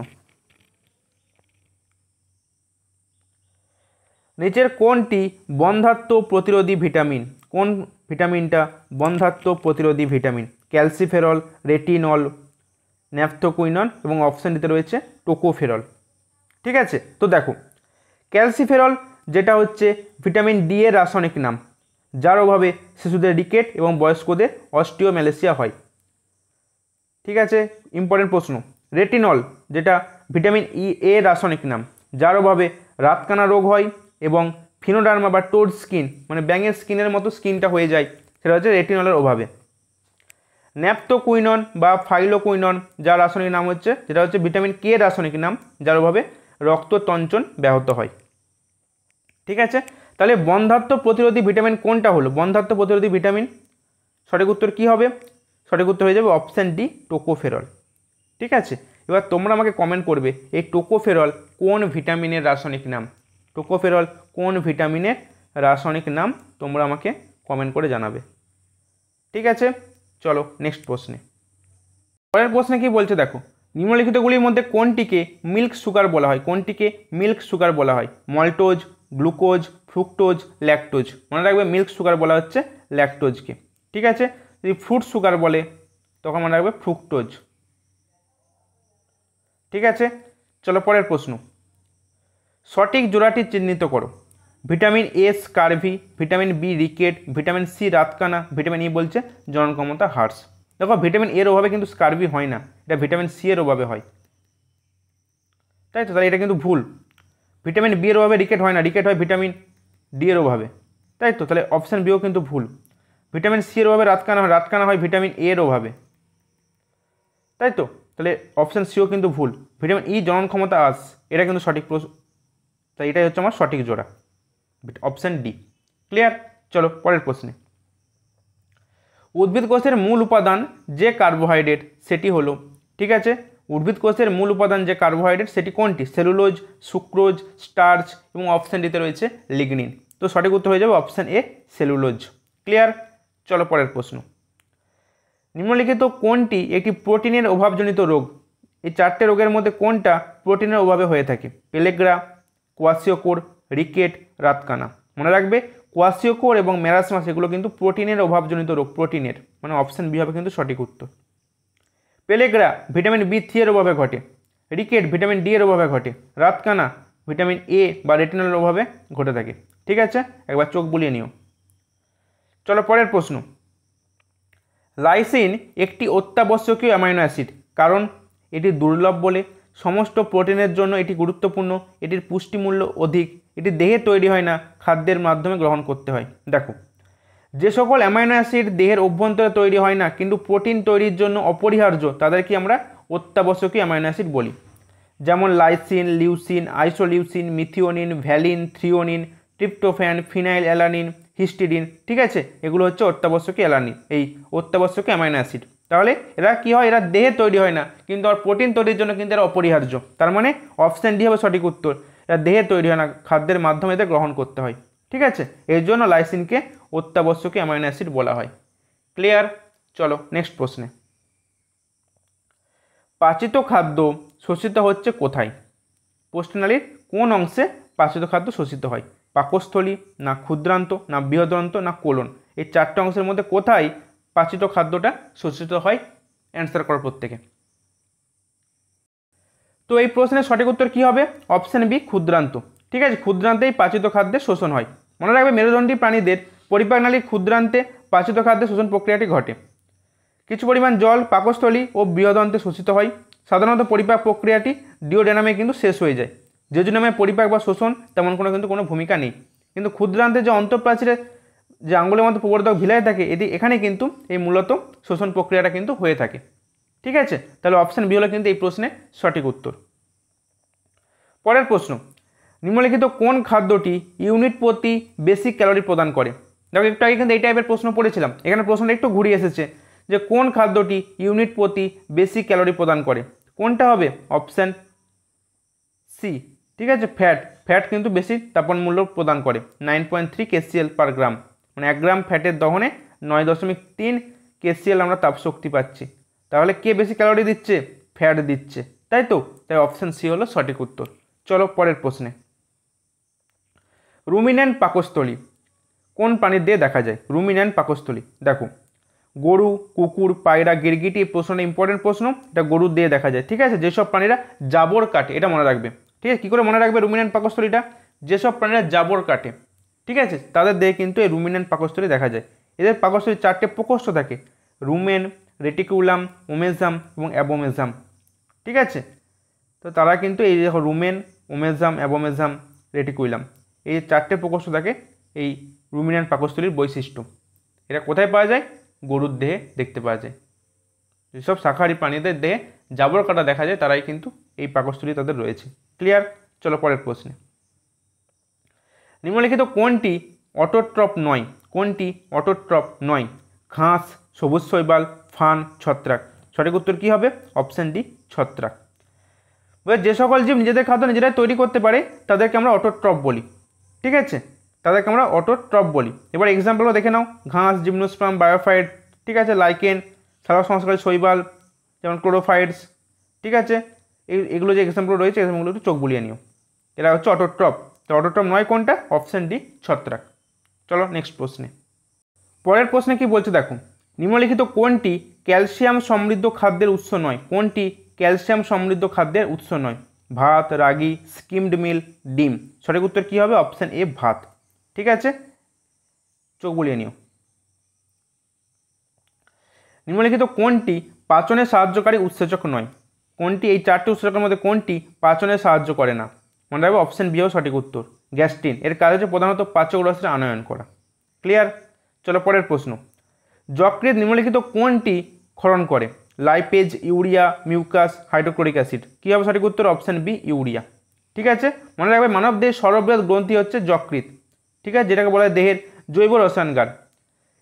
নিচের কোনটি বন্ধ্যাত্ব প্রতিরোধী ভিটামিন? কোন ভিটামিনটা বন্ধ্যাত্ব প্রতিরোধী ভিটামিন? ক্যালসিফেরল, রেটিনল, ন্যাপথোকুইনন এবং অপশান দিতে রয়েছে টোকোফেরল। ঠিক আছে, তো দেখো ক্যালসিফেরল যেটা হচ্ছে ভিটামিন ডি এর রাসায়নিক নাম, যার অভাবে শিশুদের রিকেট এবং বয়স্কদের অস্টিওম্যালেসিয়া হয়। ঠিক আছে, ইম্পর্টেন্ট প্রশ্ন। রেটিনল যেটা ভিটামিন ই এর রাসায়নিক নাম, যার অভাবে রাতকানা রোগ হয় এবং ফিনোডার্মা বা টোড স্কিন মানে ব্যাঙের স্কিনের মতো স্কিনটা হয়ে যায়, সেটা হচ্ছে রেটিনলের অভাবে। ন্যাপথোকুইনন বা ফাইলোকুইনন যার রাসায়নিক নাম হচ্ছে, যেটা হচ্ছে ভিটামিন কে রাসায়নিক নাম, যার অভাবে রক্ততঞ্চন ব্যাহত হয়। ঠিক আছে, তাহলে বন্ধ্যাত্ব প্রতিরোধী ভিটামিন কোনটা হলো? বন্ধ্যাত্ব প্রতিরোধী ভিটামিন সঠিক উত্তর কী হবে? সঠিক উত্তর হয়ে যাবে অপশান ডি টোকোফেরল। ঠিক আছে, এবার তোমরা আমাকে কমেন্ট করবে এই টোকোফেরল কোন ভিটামিনের রাসায়নিক নাম? টোকোফেরল কোন ভিটামিনের রাসায়নিক নাম তোমরা আমাকে কমেন্ট করে জানাবে। ঠিক আছে, চলো নেক্সট প্রশ্নে। পরের প্রশ্নে কি বলছে দেখো, নিম্নলিখিতগুলির মধ্যে কোনটিকে মিল্ক সুগার বলা হয়? কোনটিকে মিল্ক সুগার বলা হয়? Maltose, glucose, fructose, lactose? মনে রাখবে মিল্ক সুগার বলা হচ্ছে ল্যাকটোজকে। ঠিক আছে, যদি ফ্রুট সুগার বলে তখন মনে রাখবে ফ্রুক্টোজ। ঠিক আছে, চলো পরের প্রশ্ন। সঠিক জোড়াটি চিহ্নিত করো। Vitamin A scurvy, vitamin B rickets, vitamin C রাতকানা, ভিটামিন ই বলছে জনন ক্ষমতা হ্রাস। দেখো ভিটামিন এর অভাবে কিন্তু স্কারভি হয় না, এটা ভিটামিন সি এর অভাবে হয়, তাই তো? তাহলে এটা কিন্তু ভুল। ভিটামিন বি এর অভাবে রিকেট হয় না, রিকেট হয় ভিটামিন ডি এর অভাবে, তাই তো? তাহলে অপশান বিও কিন্তু ভুল। ভিটামিন সি এর অভাবে রাতকানা হয়, রাতকানা হয় ভিটামিন এ এর অভাবে, তাই তো? তাহলে অপশান সিও কিন্তু ভুল। ভিটামিন ই জনন ক্ষমতা হ্রাস, এটা কিন্তু সঠিক প্রশ্ন, তাই এটাই হচ্ছে আমার সঠিক জোড়া, অপশান ডি। ক্লিয়ার? চলো পরের প্রশ্নে। উদ্ভিদ কোষের মূল উপাদান যে কার্বোহাইড্রেট সেটি হলো, ঠিক আছে, উদ্ভিদ কোষের মূল উপাদান যে কার্বোহাইড্রেট সেটি কোনটি? সেলুলোজ, সুক্রোজ, স্টার্চ এবং অপশান ডিতে রয়েছে লিগনিন। তো সঠিক উত্তর হয়ে যাবে অপশান এ সেলুলোজ। ক্লিয়ার? চলো পরের প্রশ্ন। নিম্নলিখিত কোনটি একটি প্রোটিনের অভাবজনিত রোগ? এই 4টে রোগের মধ্যে কোনটা প্রোটিনের অভাবে হয়ে থাকে? পেলেগ্রা, কোয়াসিওকোর, রিকেট, রাতকানা? মনে রাখবে কোয়াসিওকোর এবং মেরাসমাস এগুলো কিন্তু প্রোটিনের অভাবজনিত রোগ, প্রোটিনের, মানে অপশান বি হবে কিন্তু সঠিক উত্তর। পেলেগ্রা ভিটামিন বি3 এর অভাবে ঘটে, রিকেট ভিটামিন ডি এর অভাবে ঘটে, রাতকানা ভিটামিন এ বা রেটিনলের অভাবে ঘটে থাকে। ঠিক আছে, একবার চোখ বুলিয়ে নিও। চলো পরের প্রশ্ন। লাইসিন একটি অত্যাবশ্যকীয় অ্যামাইনো অ্যাসিড, কারণ এটি দুর্লভ বলে। সমস্ত প্রোটিনের জন্য এটি গুরুত্বপূর্ণ, এটির পুষ্টিমূল্য অধিক, এটি দেহে তৈরি হয় না, খাদ্যের মাধ্যমে গ্রহণ করতে হয়। দেখো যে সকল অ্যামাইনো অ্যাসিড দেহের অভ্যন্তরে তৈরি হয় না কিন্তু প্রোটিন তৈরির জন্য অপরিহার্য, তাদেরকে আমরা অত্যাবশ্যকীয় অ্যামাইনো অ্যাসিড বলি। যেমন lysine, leucine, isoleucine, methionine, valine, threonine, tryptophan, phenyl alanine, histidine. ঠিক আছে, এগুলো হচ্ছে অত্যাবশ্যকীয় অত্যাবশ্যকীয় অ্যামাইনো অ্যাসিড। তাহলে এরা কি হয়? এরা দেহে তৈরি হয় না কিন্তু আর প্রোটিন তৈরির জন্য কিন্তু এরা অপরিহার্য। তার মানে অপশান ডি হবে সঠিক উত্তর, এরা দেহে তৈরি হয় না, খাদ্যের মাধ্যমে এদের গ্রহণ করতে হয়। ঠিক আছে, এর জন্য লাইসিনকে অত্যাবশ্যকীয় অ্যামাইনো অ্যাসিড বলা হয়। ক্লিয়ার? চলো নেক্সট প্রশ্নে। পাচিত খাদ্য শোষিত হচ্ছে কোথায়? কোষ্ঠনালীর কোন অংশে পাচিত খাদ্য শোষিত হয়? পাকস্থলী, না ক্ষুদ্রান্ত, না বৃহদান্ত, না কোলন? এই 4টে অংশের মধ্যে কোথায় পাচিত খাদ্যটা শোষিত হয়? অ্যান্সার করো প্রত্যেকে। তো এই প্রশ্নের সঠিক উত্তর কী হবে? অপশান বি ক্ষুদ্রান্ত। ঠিক আছে, ক্ষুদ্রান্তেই পাচিত খাদ্যের শোষণ হয়। মনে রাখবে মেরুদণ্ডী প্রাণীদের পরিপাকনালীর ক্ষুদ্রান্তে পাচিত খাদ্যের শোষণ প্রক্রিয়াটি ঘটে। কিছু পরিমাণ জল পাকস্থলী ও বৃহদন্তে শোষিত হয়। সাধারণত পরিপাক প্রক্রিয়াটি ডিওডেনামে কিন্তু শেষ হয়ে যায়। জেজুনামে পরিপাক বা শোষণ তেমন কোনো ভূমিকা নেই, কিন্তু ক্ষুদ্রান্তে যে অন্তঃপ্রাচীরে যে আঙুলের মধ্যে প্রবর্ধক ভিলাই থাকে এখানে কিন্তু এই মূলত শোষণ প্রক্রিয়াটা কিন্তু হয়ে থাকে। ঠিক আছে, তাহলে অপশান বি হলো কিন্তু এই প্রশ্নের সঠিক উত্তর। পরের প্রশ্ন, নিম্নলিখিত কোন খাদ্যটি ইউনিট প্রতি বেশি ক্যালোরি প্রদান করে? দেখো একটু আগে কিন্তু এই টাইপের প্রশ্ন পড়েছিলাম, এখানে প্রশ্নটা একটু ঘুরিয়ে এসেছে যে কোন খাদ্যটি ইউনিট প্রতি বেশি ক্যালোরি প্রদান করে, কোনটা হবে? Option C. ঠিক আছে, ফ্যাট কিন্তু বেশি তাপন মূল্য প্রদান করে 9.3 KCl পার গ্রাম, মানে 1 গ্রাম ফ্যাটের দহনে 9.3 KCl আমরা তাপশক্তি পাচ্ছি। তাহলে কে বেশি ক্যালোরি দিচ্ছে? ফ্যাট দিচ্ছে, তাই তো? তাই অপশান সি হলো সঠিক উত্তর। চলো পরের প্রশ্নে, রুমিন্যান্ট পাকস্থলী কোন প্রাণীর দিয়ে দেখা যায়? রুমিন্যান্ট পাকস্থলী, দেখো গরু, কুকুর, পায়রা, গিরগিটি, এই প্রশ্নটা ইম্পর্টেন্ট প্রশ্ন, এটা গরুর দিয়ে দেখা যায়। ঠিক আছে, যেসব প্রাণীরা জাবর কাটে, এটা মনে রাখবে। ঠিক আছে, কী করে মনে রাখবে রুমিন্যান্ট পাকস্থলীটা? যেসব প্রাণীরা জাবর কাটে, ঠিক আছে, তাদের দেহে কিন্তু এই রুমিন্যান্ট পাকস্থলী দেখা যায়। এদের পাকস্থলীর 4টে প্রকোষ্ঠ থাকে, রুমেন, রেটিকুলাম, ওমেজাম এবং অ্যাবোমেজাম। ঠিক আছে, তো তারা কিন্তু এই দেখো রুমেন, ওমেজাম, অ্যাবোমেজাম, রেটিকুলাম, এই 4টে প্রকোষ্ঠ থাকে এই রুমিন্যান্ট পাকস্থলীর বৈশিষ্ট্য। এটা কোথায় পাওয়া যায়? গরুর দেহে দেখতে পাওয়া যায়। যেসব শাকাহারী প্রাণীদের দেহে জাবর কাটা দেখা যায় তারাই কিন্তু এই পাকস্থলী তাদের রয়েছে। ক্লিয়ার? চলো পরের প্রশ্নে, নিম্নলিখিত কোনটি অটোট্রপ নয়? কোনটি অটোট্রপ নয়? ঘাস, সবুজ শৈবাল, ফান, ছত্রাক। সঠিক উত্তর কী হবে? অপশান ডি, ছত্রাক। যে সকল জীব নিজেদের খাদ্য নিজেরাই তৈরি করতে পারে তাদেরকে আমরা অটোট্রপ বলি। ঠিক আছে, তাদেরকে আমরা অটোট্রপ বলি। এবার এক্সাম্পলও দেখে নাও, ঘাস, জিমনোস্পার্ম, বায়োফাইট, ঠিক আছে, লাইকেন, সালোক সংশ্লেষী শৈবাল যেমন ক্লোরোফাইটস। ঠিক আছে, এগুলো যে এক্সাম্পল রয়েছে এগুলো একটু চোখ বুলিয়ে নিও, এরা হচ্ছে অটোট্রপ। তো অটোট্রপ নয় কোনটা? অপশান ডি, ছত্রাক। চলো নেক্সট প্রশ্নে, পরের প্রশ্নে কি বলছে দেখো, নিম্নলিখিত কোনটি ক্যালসিয়াম সমৃদ্ধ খাদ্যের উৎস নয়? কোনটি ক্যালসিয়াম সমৃদ্ধ খাদ্যের উৎস নয়? ভাত, রাগি, স্কিমড মিল, ডিম। সঠিক উত্তর কী হবে? অপশান এ, ভাত। ঠিক আছে, চোখ বুলিয়ে নিও। নিম্নলিখিত কোনটি পাচনে সাহায্যকারী উৎসেচক নয়? কোনটি এই 4টি উৎসেচকের মধ্যে কোনটি পাচনে সাহায্য করে না? মনে রাখবে অপশান বি হবে সঠিক উত্তর, গ্যাস্ট্রিন। এর কাজ হচ্ছে প্রধানত পাচক রসের আনয়ন করা। ক্লিয়ার? চলো পরের প্রশ্ন, যকৃৎ নিম্নলিখিত কোনটি ক্ষরণ করে? Lipase, urea, mucus, hydrochloric acid. কী হবে সঠিক উত্তর? Option B, urea. ঠিক আছে, মনে রাখবে মানব দেহের সর্ববৃহৎ গ্রন্থি হচ্ছে যকৃৎ। ঠিক আছে, যেটাকে বলা হয় দেহের জৈব রসায়নগার।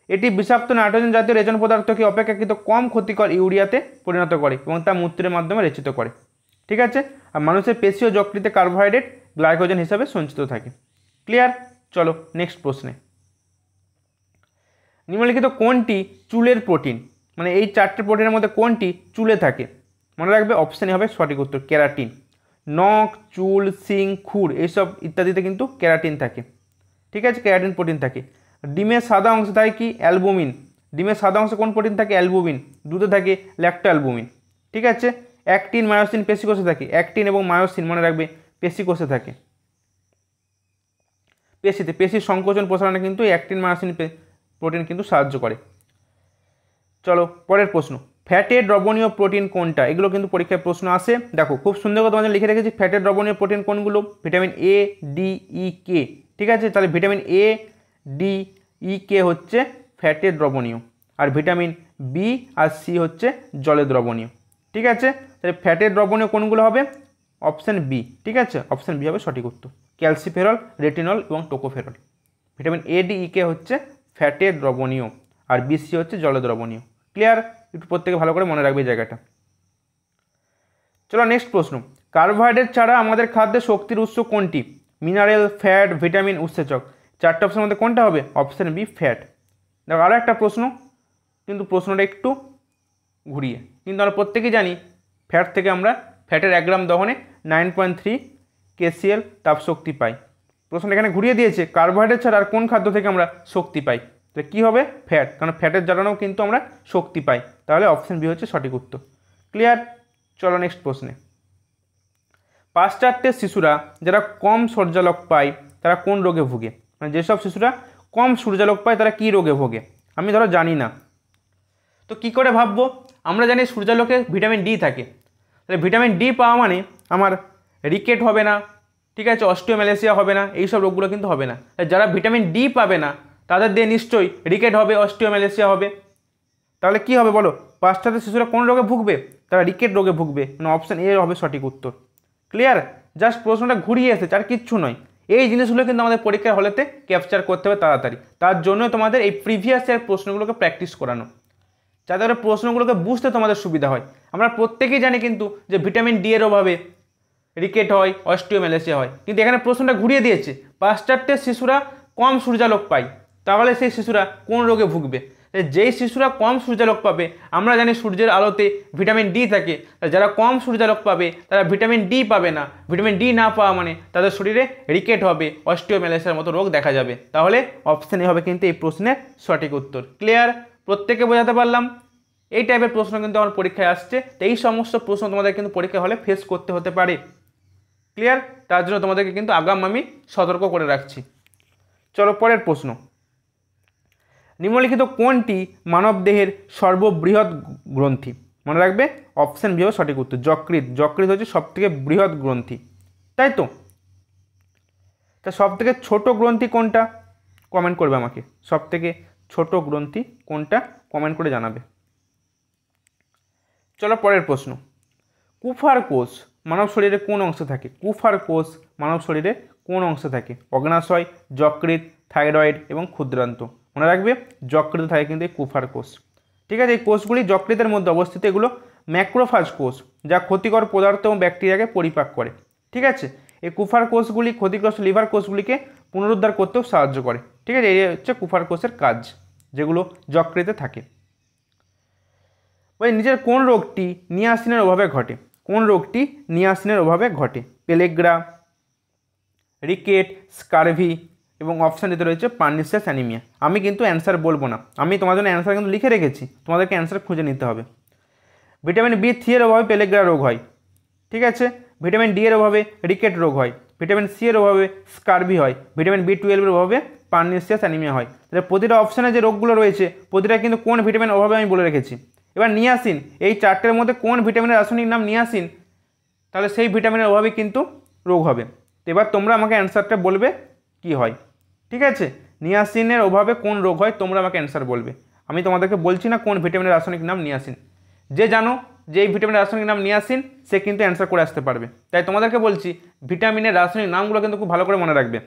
এটি বিষাক্ত নাইট্রোজেন জাতীয় রেচন পদার্থকে অপেক্ষাকৃত কম ক্ষতিকর ইউরিয়াতে পরিণত করে এবং তা মূত্রের মাধ্যমে রেচিত করে। ঠিক আছে, আর মানুষের পেশি ও যকৃতে কার্বোহাইড্রেট গ্লাইকোজেন হিসাবে সঞ্চিত থাকে। ক্লিয়ার? চলো নেক্সট প্রশ্নে, নিম্নলিখিত কোনটি চুলের প্রোটিন? মানে এই 4টে প্রোটিনের মধ্যে কোনটি চুলে থাকে? মনে রাখবে অপশানে হবে সঠিক উত্তর, ক্যারাটিন। নখ, চুল, শিং, খুর এইসব ইত্যাদিতে কিন্তু ক্যারাটিন থাকে। ঠিক আছে, ক্যারাটিন প্রোটিন থাকে। ডিমের সাদা অংশে থাকে কি? অ্যালবুমিন। ডিমের সাদা অংশে কোন প্রোটিন থাকে? অ্যালবুমিন। দুধে থাকে ল্যাক্টো অ্যালবুমিন। ঠিক আছে, অ্যাক্টিন, মায়োসিন পেশিকোষে থাকে। অ্যাক্টিন এবং মায়োসিন মনে রাখবে পেশিকোষে থাকে। পেশির সংকোচন প্রসারণে কিন্তু অ্যাক্টিন, মায়োসিন প্রোটিন কিন্তু সাহায্য করে। চলো পরের প্রশ্ন, ফ্যাটে দ্রবণীয় প্রোটিন কোনটা? এগুলো কিন্তু পরীক্ষায় প্রশ্ন আসে। দেখো খুব সুন্দর করে তোমাদের লিখে রেখেছি ফ্যাটে দ্রবণীয় প্রোটিন কোনগুলো। ভিটামিন এ, ডি, ই, কে। ঠিক আছে, তাহলে vitamin A, D, E, K হচ্ছে ফ্যাটে দ্রবণীয়, আর ভিটামিন বি আর সি হচ্ছে জলে দ্রবণীয়। ঠিক আছে, তাহলে ফ্যাটে দ্রবণীয় কোনগুলো হবে? Option B. ঠিক আছে, অপশান বি হবে সঠিক উত্তর, ক্যালসিফেরল, রেটিনল এবং tocopherol. Vitamin A, D, E, K হচ্ছে ফ্যাটে দ্রবণীয় আর বি, সি হচ্ছে জলে দ্রবণীয়। ক্লিয়ার? একটু প্রত্যেকে ভালো করে মনে রাখবে এই জায়গাটা। চলো নেক্সট প্রশ্ন, কার্বোহাইড্রেট ছাড়া আমাদের খাদ্যে শক্তির উৎস কোনটি? মিনারেল, ফ্যাট, ভিটামিন, উৎসেচক। 4টে অপশনের মধ্যে কোনটা হবে? Option B, fat. দেখো আরও একটা প্রশ্ন, কিন্তু প্রশ্নটা একটু ঘুরিয়ে, কিন্তু আমরা প্রত্যেকেই জানি ফ্যাট থেকে আমরা ফ্যাটের 1 গ্রাম দহনে 9.3 KCl তাপশক্তি পাই। প্রশ্নটা এখানে ঘুরিয়ে দিয়েছে কার্বোহাইড্রেট ছাড়া আর কোন খাদ্য থেকে আমরা শক্তি পাই? তাহলে কী হবে? ফ্যাট, কারণ ফ্যাটের জ্বালানোও কিন্তু আমরা শক্তি পাই। তাহলে অপশান বি হচ্ছে সঠিক উত্তর। ক্লিয়ার? চলো নেক্সট প্রশ্নে, পাশ্চাত্যের শিশুরা যারা কম সূর্যালোক পায় তারা কোন রোগে ভোগে? মানে যেসব শিশুরা কম সূর্যালোক পায় তারা কী রোগে ভোগে? আমি ধরো জানি না, তো কি করে ভাববো? আমরা জানি সূর্যালোকে ভিটামিন ডি থাকে, তাহলে ভিটামিন ডি পাওয়া মানে আমার রিকেট হবে না, ঠিক আছে, অস্টিওম্যালেসিয়া হবে না, এইসব রোগগুলো কিন্তু হবে না। যারা ভিটামিন ডি পাবে না তাদের দিয়ে নিশ্চয়ই রিকেট হবে, অস্টিওম্যালেশিয়া হবে। তাহলে কি হবে বলো, পাশ্চাত্য শিশুরা কোন রোগে ভুগবে? তারা রিকেট রোগে ভুগবে, মানে অপশান এ হবে সঠিক উত্তর। ক্লিয়ার? জাস্ট প্রশ্নটা ঘুরিয়ে এসেছে, আর কিচ্ছু নয়। এই জিনিসগুলো কিন্তু আমাদের পরীক্ষার হলেতে ক্যাপচার করতে হবে তাড়াতাড়ি। তার জন্য তোমাদের এই প্রিভিয়াস ইয়ার প্রশ্নগুলোকে প্র্যাকটিস করানো, যাতে করে প্রশ্নগুলোকে বুঝতে তোমাদের সুবিধা হয়। আমরা প্রত্যেকেই জানি কিন্তু যে ভিটামিন ডি এর অভাবে রিকেট হয়, অস্টিওম্যালেশিয়া হয়, কিন্তু এখানে প্রশ্নটা ঘুরিয়ে দিয়েছে পাশ্চাত্যের শিশুরা কম সূর্যালোক পায়, তাহলে সেই শিশুরা কোন রোগে ভুগবে? যেই শিশুরা কম সূর্যালোক পাবে, আমরা জানি সূর্যের আলোতে ভিটামিন ডি থাকে, যারা কম সূর্যালোক পাবে তারা ভিটামিন ডি পাবে না, ভিটামিন ডি না পাওয়া মানে তাদের শরীরে রিকেট হবে, অস্টিওম্যালেশিয়ার মতো রোগ দেখা যাবে। তাহলে অপশান এ হবে কিন্তু এই প্রশ্নের সঠিক উত্তর। ক্লিয়ার? প্রত্যেকে বোঝাতে পারলাম? এই টাইপের প্রশ্ন কিন্তু আমার পরীক্ষায় আসছে, তো এই সমস্ত প্রশ্ন তোমাদের কিন্তু পরীক্ষা হলে ফেস করতে হতে পারে। ক্লিয়ার? তার জন্য তোমাদেরকে কিন্তু আগাম আমি সতর্ক করে রাখছি। চলো পরের প্রশ্ন। নিম্নলিখিত কোনটি মানবদেহের সর্ববৃহৎ গ্রন্থি? মনে রাখবে অপশান বি হবে সঠিক উত্তর, যকৃৎ। যকৃৎ হচ্ছে সবথেকে বৃহৎ গ্রন্থি, তাই তো? তা সবথেকে ছোট গ্রন্থি কোনটা? কমেন্ট করবে আমাকে, সবথেকে ছোট গ্রন্থি কোনটা কমেন্ট করে জানাবে। চলো পরের প্রশ্ন। কুফার কোষ মানব শরীরে কোন অংশে থাকে? কুফার কোষ মানব শরীরে কোন অংশে থাকে? অগ্নাশয়, যকৃৎ, থাইরয়েড এবং ক্ষুদ্রান্ত। মনে রাখবে যকৃৎ থাকে কিন্তু এই কুফার কোষ। ঠিক আছে? এই কোষগুলি যকৃতের মধ্যে অবস্থিত। এগুলো ম্যাক্রোফাজ কোষ, যা ক্ষতিকর পদার্থ এবং ব্যাকটেরিয়াকে পরিপাক করে। ঠিক আছে? এই কুফার কোষগুলি ক্ষতিগ্রস্ত লিভার কোষগুলিকে পুনরুদ্ধার করতেও সাহায্য করে। ঠিক আছে? এই হচ্ছে কুফার কোষের কাজ, যেগুলো যকৃতে থাকে। ওই নিজের কোন রোগটি নিয়াসিনের অভাবে ঘটে? কোন রোগটি নিয়াসিনের অভাবে ঘটে? পেলেগ্রা, রিকেট, স্কারভি এবং অপশান দিতে রয়েছে পার্নিশিয়াস অ্যানিমিয়া। আমি কিন্তু অ্যান্সার বলবো না, আমি তোমার জন্য অ্যান্সার কিন্তু লিখে রেখেছি, তোমাদেরকে অ্যান্সার খুঁজে নিতে হবে। ভিটামিন বি3 এর অভাবে পেলেগ্রা রোগ হয়। ঠিক আছে? ভিটামিন ডি এর অভাবে রিকেট রোগ হয়। ভিটামিন সি এর অভাবে স্কারভি হয়। ভিটামিন বি12 এর অভাবে পার্নিশিয়াস অ্যানিমিয়া হয়। তাহলে প্রতিটা অপশানে যে রোগগুলো রয়েছে প্রতিটা কিন্তু কোন ভিটামিনের অভাবে আমি বলে রেখেছি। এবার নিয়াসিন, এই চারটের মধ্যে কোন ভিটামিনের রাসায়নিক নাম নিয়াসিন? তাহলে সেই ভিটামিনের অভাবে কিন্তু রোগ হবে। এবার তোমরা আমাকে অ্যান্সারটা বলবে কি হয়। ঠিক আছে? নিয়াসিনের অভাবে কোন রোগ হয় তোমরা আমাকে অ্যান্সার বলবে। আমি তোমাদেরকে বলছি না কোন ভিটামিনের রাসায়নিক নাম নিয়াসিন। যে জানো যে এই ভিটামিনের রাসায়নিক নাম নিয়াসিন সে কিন্তু অ্যান্সার করে আসতে পারবে। তাই তোমাদেরকে বলছি ভিটামিনের রাসায়নিক নামগুলো কিন্তু খুব ভালো করে মনে রাখবে।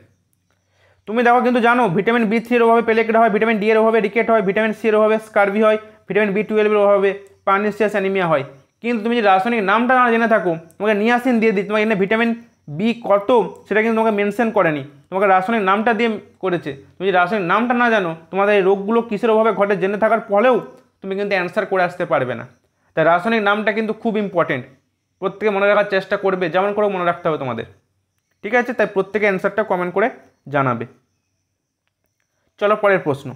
তুমি দেখো কিন্তু জানো ভিটামিন বি3 এর অভাবে পেলেগ্রা হয়, ভিটামিন ডি এর অভাবে রিকেট হয়, ভিটামিন সি এর অভাবে স্কারভি হয়, ভিটামিন বি12 এর অভাবে পার্নিশিয়াস অ্যানিমিয়া হয়। কিন্তু তুমি যে রাসায়নিক নামটা না জেনে থাকো, তোমাকে নিয়াসিন দিয়ে দিই, তোমাকে এখানে ভিটামিন বি কত সেটা কিন্তু তোমাকে মেনশন করেনি, তোমাকে রাসায়নিক নামটা দিয়ে করেছে। তুমি যে রাসায়নিক নামটা না জানো, তোমাদের এই রোগগুলো কিসের অভাবে ঘটে জেনে থাকার ফলেও তুমি কিন্তু অ্যান্সার করে আসতে পারবে না। তাই রাসায়নিক নামটা কিন্তু খুব ইম্পর্টেন্ট, প্রত্যেকে মনে রাখার চেষ্টা করবে, যেমন করে মনে রাখতে হবে তোমাদের। ঠিক আছে? তাই প্রত্যেকে অ্যান্সারটা কমেন্ট করে জানাবে। চলো পরের প্রশ্ন।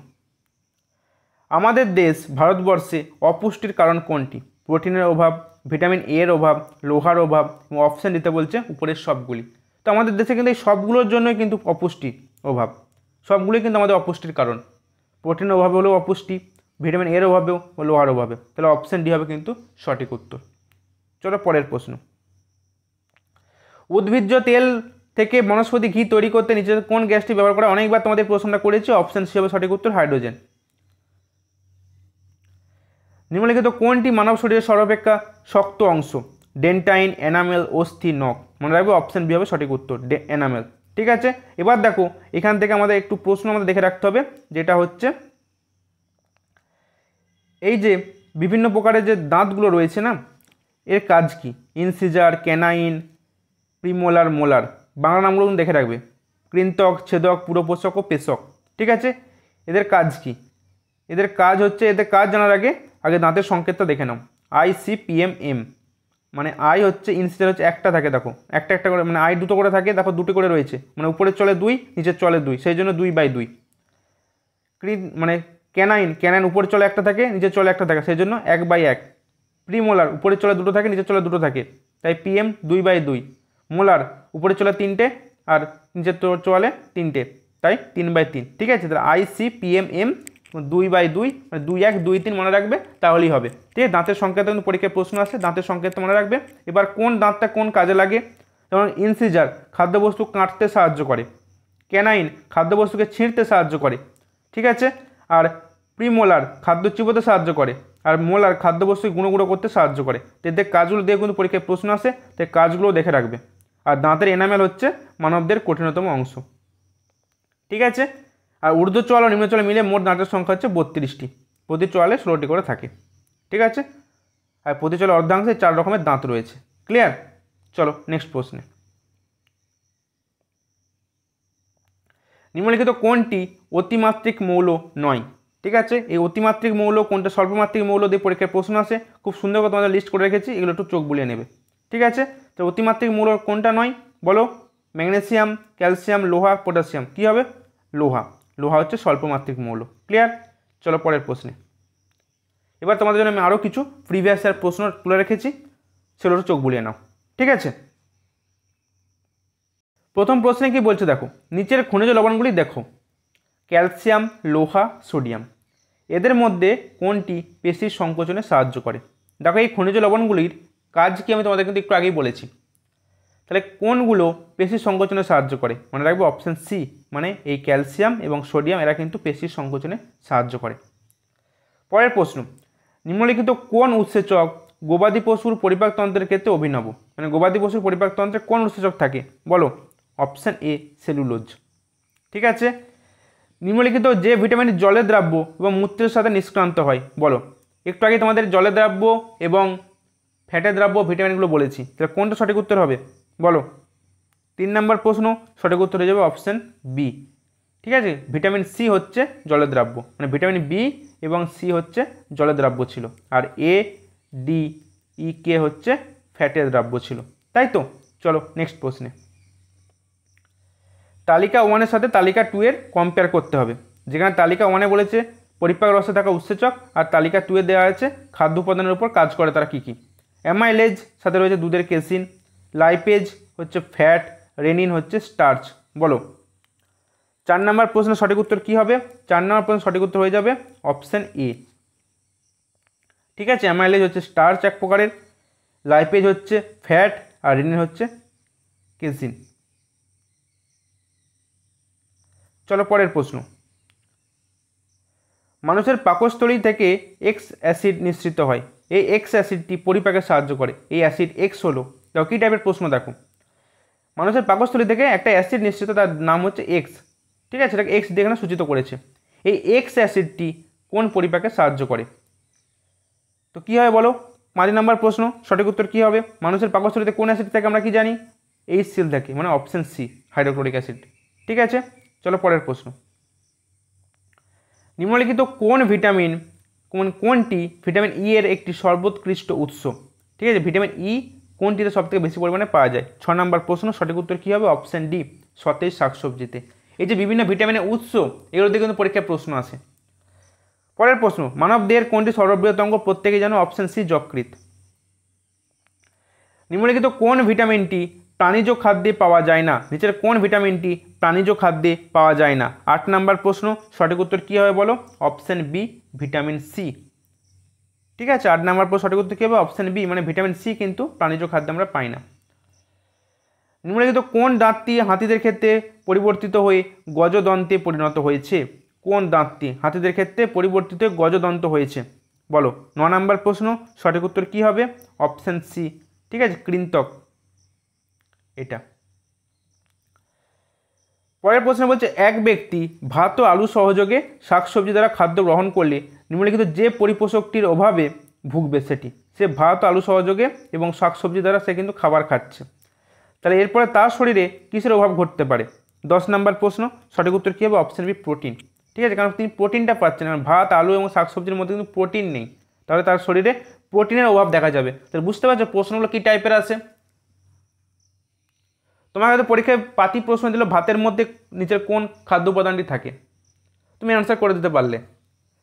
আমাদের দেশ ভারতবর্ষে অপুষ্টির কারণ কোনটি? প্রোটিনের অভাব, ভিটামিন এ এর অভাব, লোহার অভাব এবং অপশান দিতে বলছে উপরের সবগুলি। তো আমাদের দেশে কিন্তু এই সবগুলোর জন্যই কিন্তু অপুষ্টি অভাব, সবগুলোই কিন্তু আমাদের অপুষ্টির কারণ। প্রোটিনের অভাবে হলেও অপুষ্টি, ভিটামিন এর অভাবেও ও লোহার অভাবে। তাহলে অপশান ডি হবে কিন্তু সঠিক উত্তর। চলো পরের প্রশ্ন। উদ্ভিজ্জ তেল থেকে বনস্পতি ঘি তৈরি করতে নিচে কোন গ্যাসটি ব্যবহার করা? অনেকবার তোমাদের প্রশ্নটা করেছি, অপশান সি হবে সঠিক উত্তর, হাইড্রোজেন। নিম্নলিখিত কোনটি মানব শরীরের সর্বাপেক্ষা শক্ত অংশ? ডেন্টাইন, এনামেল, অস্থি, নখ। মনে রাখবে অপশান বি হবে সঠিক উত্তর, এনামেল। ঠিক আছে? এবার দেখো এখান থেকে আমাদের একটু প্রশ্ন আমাদের দেখে রাখতে হবে, যেটা হচ্ছে এই যে বিভিন্ন প্রকারের যে দাঁতগুলো রয়েছে না, এর কাজ কি? Incisor, canine, premolar, molar. Bangla নামগুলো দেখে রাখবে, কৃন্তক, ছেদক, পুরোপোষক ও পেশক। ঠিক আছে? এদের কাজ কি? এদের কাজ হচ্ছে, এদের কাজ জানার আগে দাঁতের সংকেতটা দেখে নাও। ICPMM, মানে আই হচ্ছে ইনসিজার হচ্ছে একটা থাকে, দেখো একটা একটা করে, মানে আই দুটো করে থাকে, দেখো দুটো করে রয়েছে, মানে উপরে চলে 2 নিচে চলে 2, সেই জন্য 2/2। মানে ক্যানাইন উপরে চলে একটা থাকে নিচে চলে একটা থাকে, সেই জন্য 1/1। প্রিমোলার উপরে চলে দুটো থাকে নিচে চলে দুটো থাকে, তাই PM 2/2। মোলার উপরে চলে 3টে আর নিচে চলে 3টে, তাই 3/3। ঠিক আছে? তাহলে ICPMM 2/2, মানে 2 1 2 3 মনে রাখবে, তাহলেই হবে। ঠিক আছে? দাঁতের সংকেত কিন্তু পরীক্ষায় প্রশ্ন আসে, দাঁতের সংকেত মনে রাখবে। এবার কোন দাঁতটা কোন কাজে লাগে? যেমন ইনসিজার খাদ্যবস্তু কাটতে সাহায্য করে, ক্যানাইন খাদ্যবস্তুকে ছিঁড়তে সাহায্য করে, ঠিক আছে। আর প্রিমোলার খাদ্য চিবোতে সাহায্য করে, আর মোলার খাদ্যবস্তু গুঁড়ো গুঁড়ো করতে সাহায্য করে। এদের কাজগুলো দিয়ে কিন্তু পরীক্ষায় প্রশ্ন আসে, তাই কাজগুলো দেখে রাখবে। আর দাঁতের এনামেল হচ্ছে মানবদের কঠিনতম অংশ। ঠিক আছে। আর ঊর্ধ্ব চোয়াল ও নিম্ন চোয়াল মিলে মোট দাঁতের সংখ্যা হচ্ছে 32টি, প্রতি চোয়ালে 16টি করে থাকে। ঠিক আছে। আর প্রতি চোয়ালে অর্ধাংশে 4 রকমের দাঁত রয়েছে। ক্লিয়ার? চলো নেক্সট প্রশ্নে। নিম্নলিখিত কোনটি অতিমাত্রিক মৌল নয়? ঠিক আছে, এই অতিমাত্রিক মৌল কোনটা, স্বল্পমাত্রিক মৌল দিয়ে পরীক্ষায় প্রশ্ন আসে। খুব সুন্দর করে তোমাদের লিস্ট করে রেখেছি, এগুলো একটু চোখ বুলিয়ে নেবে। ঠিক আছে। তো অতিমাত্রিক মৌল কোনটা নয় বলো? ম্যাগনেসিয়াম, ক্যালসিয়াম, লোহা, পটাশিয়াম। কী হবে? লোহা। লোহা হচ্ছে স্বল্পমাত্রিক মৌল। ক্লিয়ার? চলো পরের প্রশ্নে। এবার তোমাদের জন্য আমি আরও কিছু প্রিভিয়াস ইয়ার প্রশ্ন তুলে রেখেছি, সেগুলো চোখ বুলিয়ে নাও। ঠিক আছে। প্রথম প্রশ্নে কি বলছে দেখো, নিচের খনিজ লবণগুলি দেখো, ক্যালসিয়াম, লোহা, সোডিয়াম, এদের মধ্যে কোনটি পেশির সংকোচনে সাহায্য করে? দেখো এই খনিজ লবণগুলির কাজ কি আমি তোমাদের কিন্তু একটু আগেই বলেছি। তাহলে কোনগুলো পেশির সংকোচনে সাহায্য করে? মনে রাখবে অপশান সি, মানে এই ক্যালসিয়াম এবং সোডিয়াম এরা কিন্তু পেশির সংকোচনে সাহায্য করে। পরের প্রশ্ন, নিম্নলিখিত কোন উৎসেচক গবাদি পশুর পরিপাকতন্ত্রের ক্ষেত্রে অভিনব? মানে গবাদি পশুর পরিপাকতন্ত্রে কোন উৎসেচক থাকে বলো? Option A, cellulose. ঠিক আছে। নিম্নলিখিত যে ভিটামিন জলের দ্রাব্য এবং মূত্রের সাথে নিষ্ক্রান্ত হয় বলো? একটু আগে তোমাদের জলের দ্রাব্য এবং ফ্যাটের দ্রাব্য ভিটামিনগুলো বলেছি, তাহলে কোনটা সঠিক উত্তর হবে বলো? 3 নম্বর প্রশ্ন, সঠিক উত্তর হয়ে যাবে অপশান বি। ঠিক আছে। ভিটামিন সি হচ্ছে জলের দ্রাব্য, মানে ভিটামিন বি এবং সি হচ্ছে জলের দ্রাব্য ছিল, আর এ, ডি, ই, কে হচ্ছে ফ্যাটের দ্রাব্য ছিল। তাই তো? চলো নেক্সট প্রশ্নে। তালিকা 1-এর সাথে তালিকা 2 এর কম্পেয়ার করতে হবে। যেখানে তালিকা 1-এ বলেছে পরিপাক রসে থাকা উৎসেচক, আর তালিকা 2-এ দেওয়া আছে খাদ্য উপাদানের উপর কাজ করে তারা কী কী। অ্যামাইলেজ সাথে রয়েছে দুধের কেসিন, লাইপেজ হচ্ছে ফ্যাট, রেনিন হচ্ছে স্টার্চ। বলো 4 নম্বর প্রশ্নের সঠিক উত্তর কী হবে? 4 নম্বর প্রশ্নের সঠিক উত্তর হয়ে যাবে অপশান এ। ঠিক আছে। অ্যামাইলেজ হচ্ছে স্টার্চ এক প্রকারের, লাইপেজ হচ্ছে ফ্যাট, আর রেনিন হচ্ছে কেসিন। চলো পরের প্রশ্ন। মানুষের পাকস্থলী থেকে এক্স অ্যাসিড নিঃসৃত হয়, এই এক্স অ্যাসিডটি পরিপাকে সাহায্য করে, এই অ্যাসিড এক্স হলো। দেখো কী টাইপের প্রশ্ন দেখো, মানুষের পাকস্থলী থেকে একটা অ্যাসিড নিঃসৃত, তার নাম হচ্ছে এক্স। ঠিক আছে, এটাকে এক্স দিয়ে এখানে সূচিত করেছে। এই এক্স অ্যাসিডটি কোন পরিপাকে সাহায্য করে? তো কী হবে বলো? 5 নম্বর প্রশ্ন, সঠিক উত্তর কী হবে? মানুষের পাকস্থলীতে কোন অ্যাসিড থেকে আমরা কি জানি? HCl থাকে, মানে অপশান সি, হাইড্রোক্লোরিক অ্যাসিড। ঠিক আছে। চলো পরের প্রশ্ন। নিম্নলিখিত কোনটি ভিটামিন ই এর একটি সর্বোৎকৃষ্ট উৎস? ঠিক আছে। ভিটামিন ই কোনটিতে সবথেকে বেশি পরিমাণে পাওয়া যায়? 6 নম্বর প্রশ্ন, সঠিক উত্তর কী হবে? অপশান ডি, সতেজ শাকসবজিতে। এই যে বিভিন্ন ভিটামিনের উৎস, এগুলো দিয়ে কিন্তু পরীক্ষায় প্রশ্ন আসে। পরের প্রশ্ন, মানব দেহের কোনটি সর্ববৃহৎ অঙ্গ? প্রত্যেকেই জানো, অপশান সি, যকৃৎ। নিম্নলিখিত কোন ভিটামিনটি প্রাণীজ খাদ্যে পাওয়া যায় না? নিচের কোন ভিটামিনটি প্রাণীজ খাদ্যে পাওয়া যায় না? 8 নম্বর প্রশ্ন, সঠিক উত্তর কী হবে বলো? Option B, vitamin C. ঠিক আছে। 8 নম্বর প্রশ্ন সঠিক উত্তর কী হবে? অপশান বি, মানে ভিটামিন সি কিন্তু প্রাণীজ খাদ্যে আমরা পাই না। নিম্নলিখিত কোন দাঁতটি হাতিদের ক্ষেত্রে পরিবর্তিত হয়ে গজদন্তে পরিণত হয়েছে? কোন দাঁতটি হাতিদের ক্ষেত্রে পরিবর্তিত হয়ে গজদন্ত হয়েছে বলো? 9 নম্বর প্রশ্ন, সঠিক উত্তর কী হবে? Option C. ঠিক আছে, কৃন্তক এটা। পরের প্রশ্ন বলছে, এক ব্যক্তি ভাত ও আলু সহযোগে শাকসবজি দ্বারা খাদ্য গ্রহণ করলে নিম্নলিখিত যে পরিপোষকটির অভাবে ভুগবে সেটি। সে ভাত আলু সহযোগে এবং শাকসবজি দ্বারা সে কিন্তু খাবার খাচ্ছে, তাহলে এরপরে তার শরীরে কিসের অভাব ঘটতে পারে? 10 নম্বর প্রশ্ন, সঠিক উত্তর কী হবে? Option B, protein. ঠিক আছে, কারণ তিনি প্রোটিনটা পাচ্ছেন, কারণ ভাত আলু এবং শাকসবজির মধ্যে কিন্তু প্রোটিন নেই, তাহলে তার শরীরে প্রোটিনের অভাব দেখা যাবে। তাহলে বুঝতে পারছো প্রশ্নগুলো কী টাইপের আছে। তোমাকে হয়তো পরীক্ষায় পাতি প্রশ্ন দিল ভাতের মধ্যে নিচের কোন খাদ্য উপাদানটি থাকে, তুমি অ্যান্সার করে দিতে পারলে।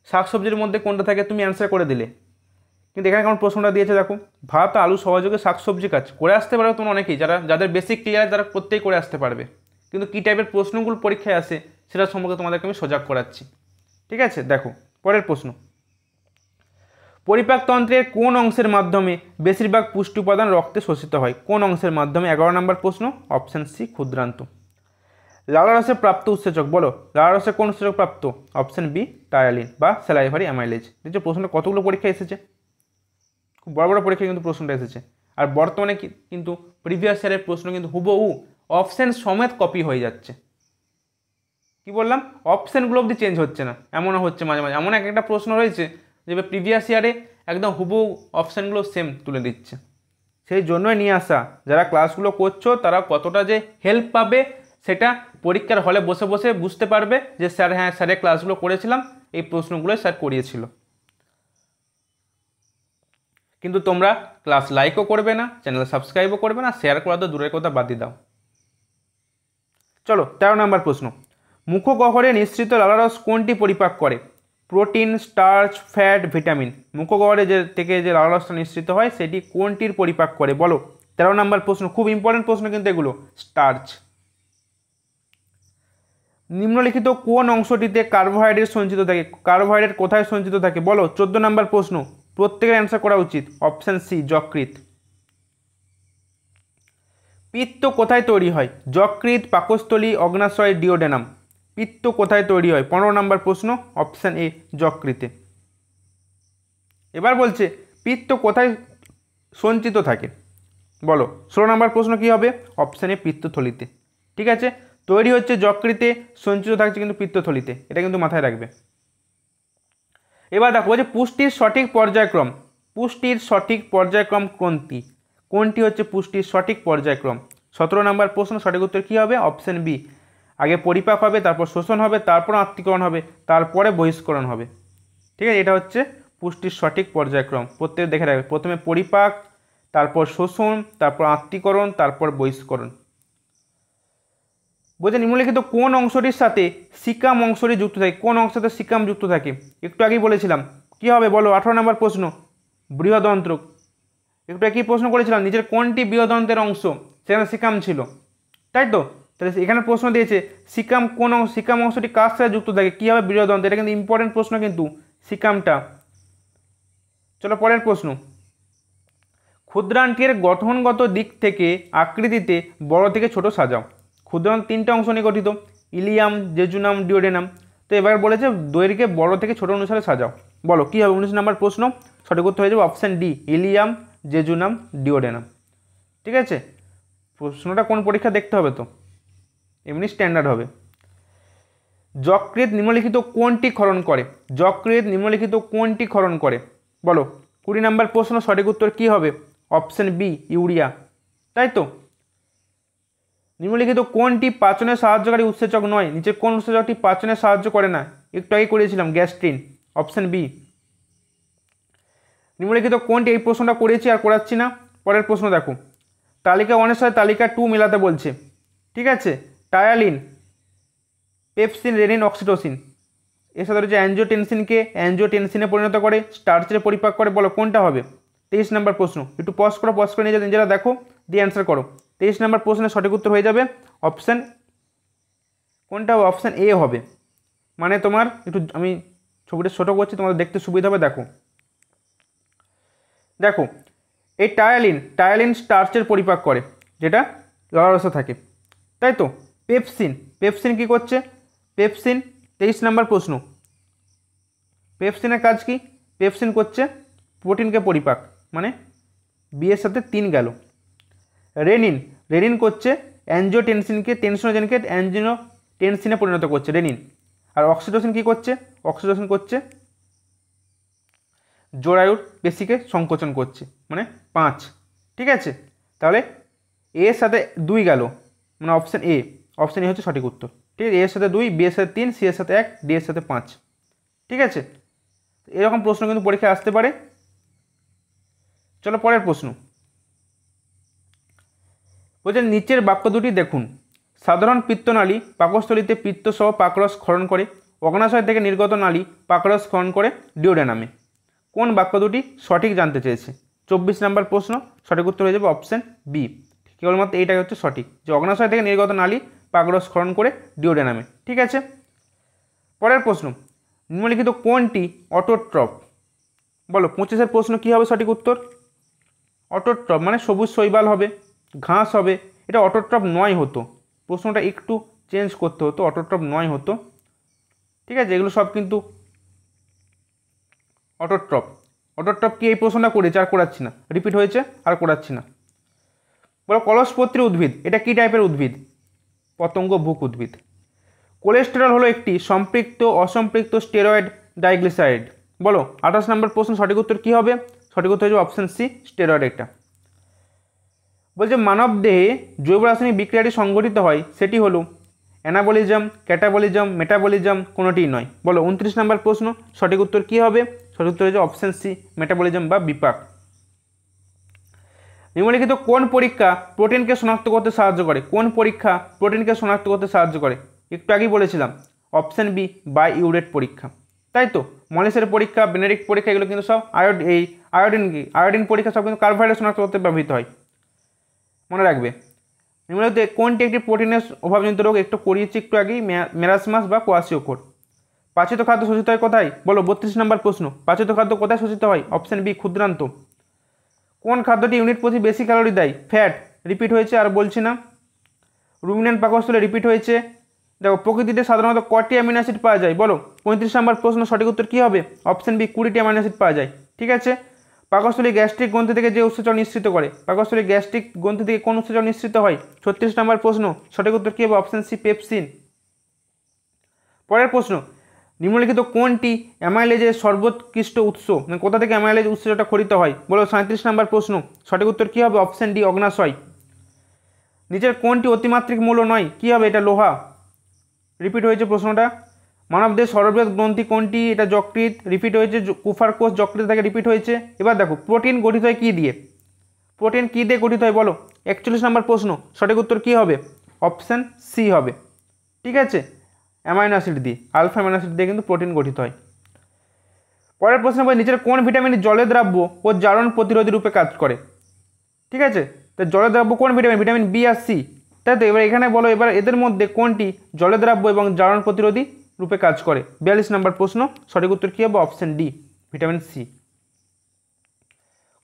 শাকসবজির মধ্যে কোনটা থাকে, তুমি অ্যান্সার করে দিলে। কিন্তু এখানে কেমন প্রশ্নটা দিয়েছে দেখো, ভাত আলু সহযোগে শাকসবজি কাজ করে আসতে পারবে তোমরা অনেকেই, যাদের বেসিক ক্লিয়ার, যারা প্রত্যেকেই করে আসতে পারবে। কিন্তু কী টাইপের প্রশ্নগুলো পরীক্ষায় আসে সেটা সম্পর্কে তোমাদেরকে আমি সজাগ করাচ্ছি। ঠিক আছে, দেখো পরের প্রশ্ন। পরিপাকতন্ত্রের কোন অংশের মাধ্যমে বেশিরভাগ পুষ্টি উপাদান রক্তে শোষিত হয়? কোন অংশের মাধ্যমে? 11 নম্বর প্রশ্ন, অপশান সি, ক্ষুদ্রান্ত। লালারসে প্রাপ্ত উৎসেচক, বলো লালারসে কোন উৎসেচক প্রাপ্ত? অপশন বি টায়ালিন বা স্যালাইভারি অ্যামাইলেজ। দেখছো প্রশ্নটা কতগুলো পরীক্ষা এসেছে, খুব বড় বড় পরীক্ষায় কিন্তু প্রশ্নটা এসেছে। আর বর্তমানে কিন্তু প্রিভিয়াস ইয়ারের প্রশ্ন কিন্তু হুবহু অপশন সমেত কপি হয়ে যাচ্ছে। কি বললাম, অপশানগুলো অবধি চেঞ্জ হচ্ছে না, এমনও হচ্ছে মাঝে মাঝে, এমন একটা প্রশ্ন রয়েছে যে প্রিভিয়াস ইয়ারে একদম হুবহু অপশানগুলো সেম তুলে দিচ্ছে। সেই জন্যই নিয়ে আসা, যারা ক্লাসগুলো করছো তারা কতটা যে হেল্প পাবে সেটা পরীক্ষার হলে বসে বসে বুঝতে পারবে যে স্যার হ্যাঁ স্যারের ক্লাসগুলো করেছিলাম, এই প্রশ্নগুলো স্যার করিয়েছিল। কিন্তু তোমরা ক্লাস লাইকও করবে না, চ্যানেল সাবস্ক্রাইবও করবে না, শেয়ার করা তো দূরের কথা, বাদ দিয়ে দাও। চলো 13 নম্বর প্রশ্ন, মুখগহ্বরে নিঃসৃত লালারস কোনটি পরিপাক করে? Protein, starch, fat, vitamin. মুখগহ্বরে থেকে যে লালারসটা নিঃসৃত হয় সেটি কোনটির পরিপাক করে বলো? 13 নম্বর প্রশ্ন, খুব ইম্পর্টেন্ট প্রশ্ন কিন্তু এগুলো। স্টার্চ। নিম্নলিখিত কোন অংশটিতে কার্বোহাইড্রেট সঞ্চিত থাকে? কার্বোহাইড্রেট কোথায় সঞ্চিত থাকে বলো? 14 নম্বর প্রশ্ন, প্রত্যেকের অ্যান্সার করা উচিত। অপশন সি যকৃৎ। পিত্ত কোথায় তৈরি হয়? যকৃৎ, পাকস্থলী, অগ্নাশয়, ডিওডেনাম। পিত্ত কোথায় তৈরি হয়? 15 নম্বর প্রশ্ন, অপশান এ যকৃতে। এবার বলছে পিত্ত কোথায় সঞ্চিত থাকে বলো? 16 নম্বর প্রশ্ন কি হবে? অপশান এ পিত্তথলিতে। ঠিক আছে, তৈরি হচ্ছে যকৃতে, সঞ্চিত থাকছে কিন্তু পিত্তথলিতে, এটা কিন্তু মাথায় রাখবে। এবার দেখো যে পুষ্টির সঠিক পর্যায়ক্রম, পুষ্টির সঠিক পর্যায়ক্রম কোনটি? কোনটি হচ্ছে পুষ্টির সঠিক পর্যায়ক্রম? 17 নম্বর প্রশ্ন, সঠিক উত্তর কী হবে? অপশান বি, আগে পরিপাক হবে, তারপর শোষণ হবে, তারপর আত্তীকরণ হবে, তারপরে বহিষ্করণ হবে। ঠিক আছে, এটা হচ্ছে পুষ্টির সঠিক পর্যায়ক্রম। প্রত্যেকে দেখে রাখবে, প্রথমে পরিপাক, তারপর শোষণ, তারপর আত্তীকরণ, তারপর বহিষ্করণ। বলছে নিম্নলিখিত কোন অংশটির সাথে সিকাম অংশটি যুক্ত থাকে? কোন অংশের সাথে সিকাম যুক্ত থাকে? একটু আগেই বলেছিলাম, কি হবে বলো? 18 নম্বর প্রশ্ন, বৃহদন্ত্র। একটু একই প্রশ্ন করেছিলাম, নিচের কোনটি বৃহদন্ত্রের অংশ? সেখানে সিকাম ছিল, তাই তো? তাহলে এখানে প্রশ্ন দিয়েছে সিকাম কোন অংশ, সিকাম অংশটি কার সাথে যুক্ত থাকে? কী হবে বৃহদন্ত্র? এটা কিন্তু ইম্পর্টেন্ট প্রশ্ন কিন্তু সিকামটা। চলো পরের প্রশ্ন, ক্ষুদ্রান্ত্রের গঠনগত দিক থেকে আকৃতিতে বড় থেকে ছোট সাজাও। ক্ষুদ্রান্ত 3টে অংশ নিয়ে গঠিত, ইলিয়াম, জেজুনাম, ডিওডেনাম। তো এবার বলেছে দৈর্ঘ্যে বড় থেকে ছোট অনুসারে সাজাও। বলো কী হবে? 19 নম্বর প্রশ্ন, সঠিক উত্তর হয়ে যাবে option D, Ilium, jejunum, duodenum. ঠিক আছে, প্রশ্নটা কোন পরীক্ষা দেখতে হবে তো, এমনি স্ট্যান্ডার্ড হবে। যকৃৎ নিম্নলিখিত কোনটি ক্ষরণ করে? যকৃৎ নিম্নলিখিত কোনটি ক্ষরণ করে বলো? 20 নম্বর প্রশ্ন, সঠিক উত্তর কী হবে? Option B, urea. তাই তো? নিম্নলিখিত কোনটি পাচনে সাহায্যকারী উৎসেচক নয়? নিচে কোন উৎসেচকটি পাচনে সাহায্য করে না? একটু আগে করেছিলাম, গ্যাস্ট্রিন। Option B. নিম্নলিখিত কোনটি, এই প্রশ্নটা করেছি আর করাচ্ছি না। পরের প্রশ্ন দেখো, তালিকা 1-এর সাথে তালিকা 2 মেলাতে বলছে। ঠিক আছে, টায়ালিন, পেপসিন, রেনিন, অক্সিটোসিন। এর সাথে রয়েছে অ্যাঞ্জিওটেনসিনকে অ্যাঞ্জিওটেনসিনে পরিণত করে, স্টার্চে পরিপাক করে। বলো কোনটা হবে? 23 নম্বর প্রশ্ন, একটু পজ করে নিজেরা দেখো, দিয়ে অ্যান্সার করো। 23 নম্বর প্রশ্নের সঠিক উত্তর হয়ে যাবে অপশান, কোনটা হবে? অপশান এ হবে। মানে তোমার একটু আমি ছবিটা ছোটো করছি, তোমাদের দেখতে সুবিধা হবে। দেখো দেখো এই টায়ালিন স্টার্চের পরিপাক করে, যেটা লালারসে থাকে, তাই তো? পেপসিন কি করছে? পেপসিন 23 নম্বর প্রশ্ন, পেপসিনের কাজ কি? পেপসিন করছে প্রোটিনকে পরিপাক, মানে বিয়ের সাথে 3 গেল। রেনিন করছে অ্যাঞ্জিওটেনসিনকে, টেনসিনোজেনকে অ্যাঞ্জিওটেনসিনে পরিণত করছে রেনিন। আর অক্সিটোসিন কি করছে? অক্সিটোসিন করছে জরায়ুর পেশিকে সংকোচন করছে, মানে 5। ঠিক আছে, তাহলে এর সাথে 2 গেল, মানে অপশান এ হচ্ছে সঠিক উত্তর। ঠিক আছে, এর সাথে 2, বি এর সাথে 3, সি এর সাথে 1, ডি এর সাথে 5। ঠিক আছে, এরকম প্রশ্ন কিন্তু পরীক্ষায় আসতে পারে। চলো পরের প্রশ্ন, বলছে নিচের বাক্য দুটি দেখুন। সাধারণ পিত্তনালী পাকস্থলীতে পিত্তসহ পাকরস ক্ষরণ করে, অগ্নাশয় থেকে নির্গত নালী পাকরস ক্ষরণ করে ডিওডেনামে। কোন বাক্য দুটি সঠিক জানতে চেয়েছে? 24 নম্বর প্রশ্ন, সঠিক উত্তর হয়ে যাবে অপশান বি। কেবলমাত্র এইটাই হচ্ছে সঠিক, যে অগ্নাশয় থেকে নির্গত নালী পাকরস ক্ষরণ করে ডিওডেনামে। ঠিক আছে, পরের প্রশ্ন, নিম্নলিখিত কোনটি অটোট্রপ? বলো 25-এর প্রশ্ন কী হবে সঠিক উত্তর? অটোট্রপ মানে সবুজ শৈবাল হবে, ঘাস হবে, এটা অটোট্রপ নয় হতো। প্রশ্নটা একটু চেঞ্জ করতে হতো, অটোট্রপ নয় হতো। ঠিক আছে, এগুলো সব কিন্তু অটোট্রপ। অটোট্রপ কি এই প্রশ্নটা করেছে, আর করাচ্ছি না, রিপিট হয়েছে আর করাচ্ছি না। বলো কলসপত্রী উদ্ভিদ এটা কি টাইপের উদ্ভিদ? পতঙ্গভুক উদ্ভিদ। কোলেস্টেরল হলো একটি সম্পৃক্ত অসম্পৃক্ত স্টেরয়েড ডাইগ্লিসারাইড। বলো 28 নম্বর প্রশ্ন, সঠিক উত্তর কী হবে? সঠিক উত্তর হচ্ছে অপশন সি, স্টেরয়েড। একটা বলছে মানব দেহে জৈব রাসায়নিক বিক্রিয়াটি সংঘটিত হয়, সেটি হলো অ্যানাবলিজম, ক্যাটাবলিজম, মেটাবলিজম, কোনোটিই নয়। বলো 29 নম্বর প্রশ্ন, সঠিক উত্তর কী হবে? সঠিক উত্তর হচ্ছে অপশন সি, মেটাবলিজম বা বিপাক। নিম্নলিখিত কোন পরীক্ষা প্রোটিনকে শনাক্ত করতে সাহায্য করে? কোন পরীক্ষা প্রোটিনকে শনাক্ত করতে সাহায্য করে? একটু আগেই বলেছিলাম অপশন বি, বাই ইউরেট পরীক্ষা। তাই তো, মলিসের পরীক্ষা, বেনেডিক্ট পরীক্ষা, এগুলো কিন্তু সব আয়োডিন পরীক্ষা সব কিন্তু কার্বোহাইড্রেট শনাক্ত করতে ব্যবহৃত হয়। মনে রাখবে। নিম্নলিখিত কোনটি একটি প্রোটিনের অভাবজনিত রোগ? একটু করিয়েছি একটু আগেই, মেরাসমাস বা কোয়াশিওকোর। পাচিত খাদ্য শোষিত হয় কোথায়? বলো 32 নম্বর প্রশ্ন, পাচিত খাদ্য কোথায় শোষিত হয়? অপশন বি, ক্ষুদ্রান্ত। কোন খাদ্যটি ইউনিট প্রতি বেশি ক্যালোরি দেয়? ফ্যাট। রিপিট হয়েছে, আর বলছি না। রুমিনেন্ট পাকস্থলে রিপিট হয়েছে। দেখো প্রকৃতিতে সাধারণত কটি অ্যামিনো অ্যাসিড পাওয়া যায়? বলো 35 নম্বর প্রশ্ন, সঠিক উত্তর কী হবে? অপশন বি, 20টি অ্যামিনো অ্যাসিড পাওয়া যায়। ঠিক আছে, পাকস্থলী গ্যাস্ট্রিক গ্রন্থি থেকে যে উৎসেচক নিঃসৃত করে, পাকস্থলী গ্যাস্ট্রিক গ্রন্থি থেকে কোন উৎসেচক নিঃসৃত হয়? 36 নম্বর প্রশ্ন, সঠিক উত্তর কী হবে? Option C, pepsin. পরের প্রশ্ন, নিম্নলিখিত কোনটি অ্যামাইলেজের সর্বোৎকৃষ্ট উৎস? মানে কোথা থেকে অ্যামাইলেজ উৎসেচকটা খরিত হয়? বলো 37 নম্বর প্রশ্ন, সঠিক উত্তর কী হবে? অপশন ডি, অগ্ন্যাশয়। নিচের কোনটি অতিমাত্রিক মৌল নয়? কী হবে? এটা লোহা। রিপিট হয়েছে প্রশ্নটা। মানবদেহের সর্ববৃহৎ গ্রন্থি কোনটি? এটা যকৃৎ। রিপিট হয়েছে, কুফার কোষ যকৃৎ থেকে রিপিট হয়েছে। এবার দেখো প্রোটিন গঠিত হয় কী দিয়ে? প্রোটিন কী দিয়ে গঠিত হয় বলো? 41 নম্বর প্রশ্ন, সঠিক উত্তর কী হবে? অপশন সি হবে। ঠিক আছে, অ্যামাইনো অ্যাসিড দিয়ে, আলফা অ্যামাইনো অ্যাসিড দিয়ে কিন্তু প্রোটিন গঠিত হয়। পরের প্রশ্ন বলে নিচের কোন ভিটামিন জলে দ্রাব্য ও জারণ প্রতিরোধী রূপে কাজ করে? ঠিক আছে, তো জলে দ্রাব্য কোন ভিটামিন? ভিটামিন বি আর সি। তাই তো, এবার এখানে বলো এবার এদের মধ্যে কোনটি জলে দ্রাব্য এবং জারণ প্রতিরোধী রূপে কাজ করে? 42 নম্বর প্রশ্ন, সঠিক উত্তর কী হবে? Option D, vitamin C.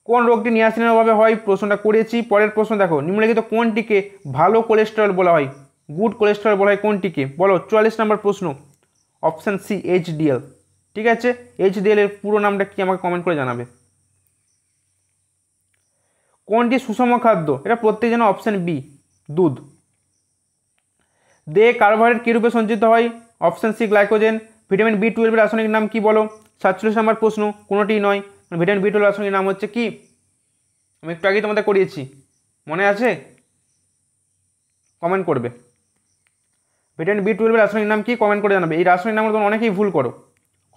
কোন রোগটি নিয়াসিনের অভাবে হয়? প্রশ্নটা করেছি। পরের প্রশ্ন দেখো, নিম্নলিখিত কোনটিকে ভালো কোলেস্টেরল বলা হয়? গুড কোলেস্টেরল বলা হয় কোনটিকে? বলো 44 নম্বর প্রশ্ন, অপশন সি, এইচডিএল। ঠিক আছে, এইচডিএল এর পুরো নামটা কি আমাকে কমেন্ট করে জানাবে। কোনটি সুষম খাদ্য? এটা প্রত্যেক জন্য অপশন বি, দুধ। দেহে কার্বোহাইড্রেট কী রূপে সঞ্চিত হয়? Option C, glycogen. ভিটামিন বি12 এর রাসায়নিক নাম কি বলো? 47 নম্বর প্রশ্ন, কোনোটিই নয়। ভিটামিন বি12 রাসায়নিক নাম হচ্ছে কি? আমি একটু আগেই তোমাদের করিয়েছি, মনে আছে? কমেন্ট করবে। ভিটামিন বি12 এর রাসায়নিক নাম কি? কমেন্ট করে জানাবে। এই রাসায়নিক নামগুলো তোমরা অনেকেই ভুল করো,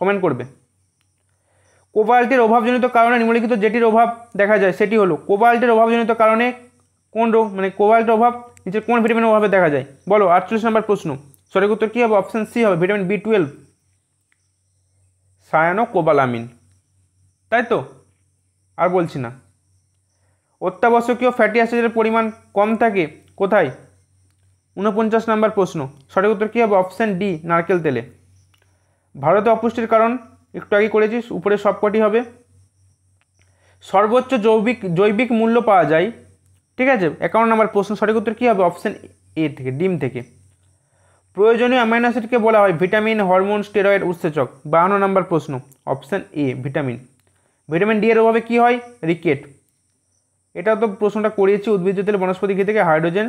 কমেন্ট করবে। কোবাল্টের অভাবজনিত কারণে নিম্নলিখিত যেটির অভাব দেখা যায় সেটি হলো, কোবাল্টের অভাবজনিত কারণে কোন রোগ, মানে কোবাল্টের অভাব নিচের কোন ভিটামিনের অভাবে দেখা যায়? বলো 48 নম্বর প্রশ্ন, সঠিক উত্তর কী হবে? অপশন সি হবে, ভিটামিন বি12, সায়ানোকোবালামিন। তাই তো, আর বলছি না। অত্যাবশ্যকীয় ফ্যাটি অ্যাসিডের পরিমাণ কম থাকে কোথায়? 49 নম্বর প্রশ্ন, সঠিক উত্তর কী হবে? অপশন ডি, নারকেল তেলে। ভারতে অপুষ্টির কারণ একটু আগে করেছিস, উপরে সবকটি হবে। সর্বোচ্চ জৈবিক মূল্য পাওয়া যায়, ঠিক আছে, 51 নম্বর প্রশ্ন, সঠিক উত্তর কী হবে? অপশন এ থেকে, ডিম থেকে। প্রয়োজনীয় অ্যামাইনো অ্যাসিডকে বলা হয় ভিটামিন, হরমোন, স্টেরয়েড, উৎসেচক। 52 নম্বর প্রশ্ন, option A, vitamin. Vitamin D এর অভাবে কী হয়? রিকেট। এটা তো প্রশ্নটা করিয়েছি। উদ্ভিজ্জ তেল বনস্পতি ঘি থেকে হাইড্রোজেন।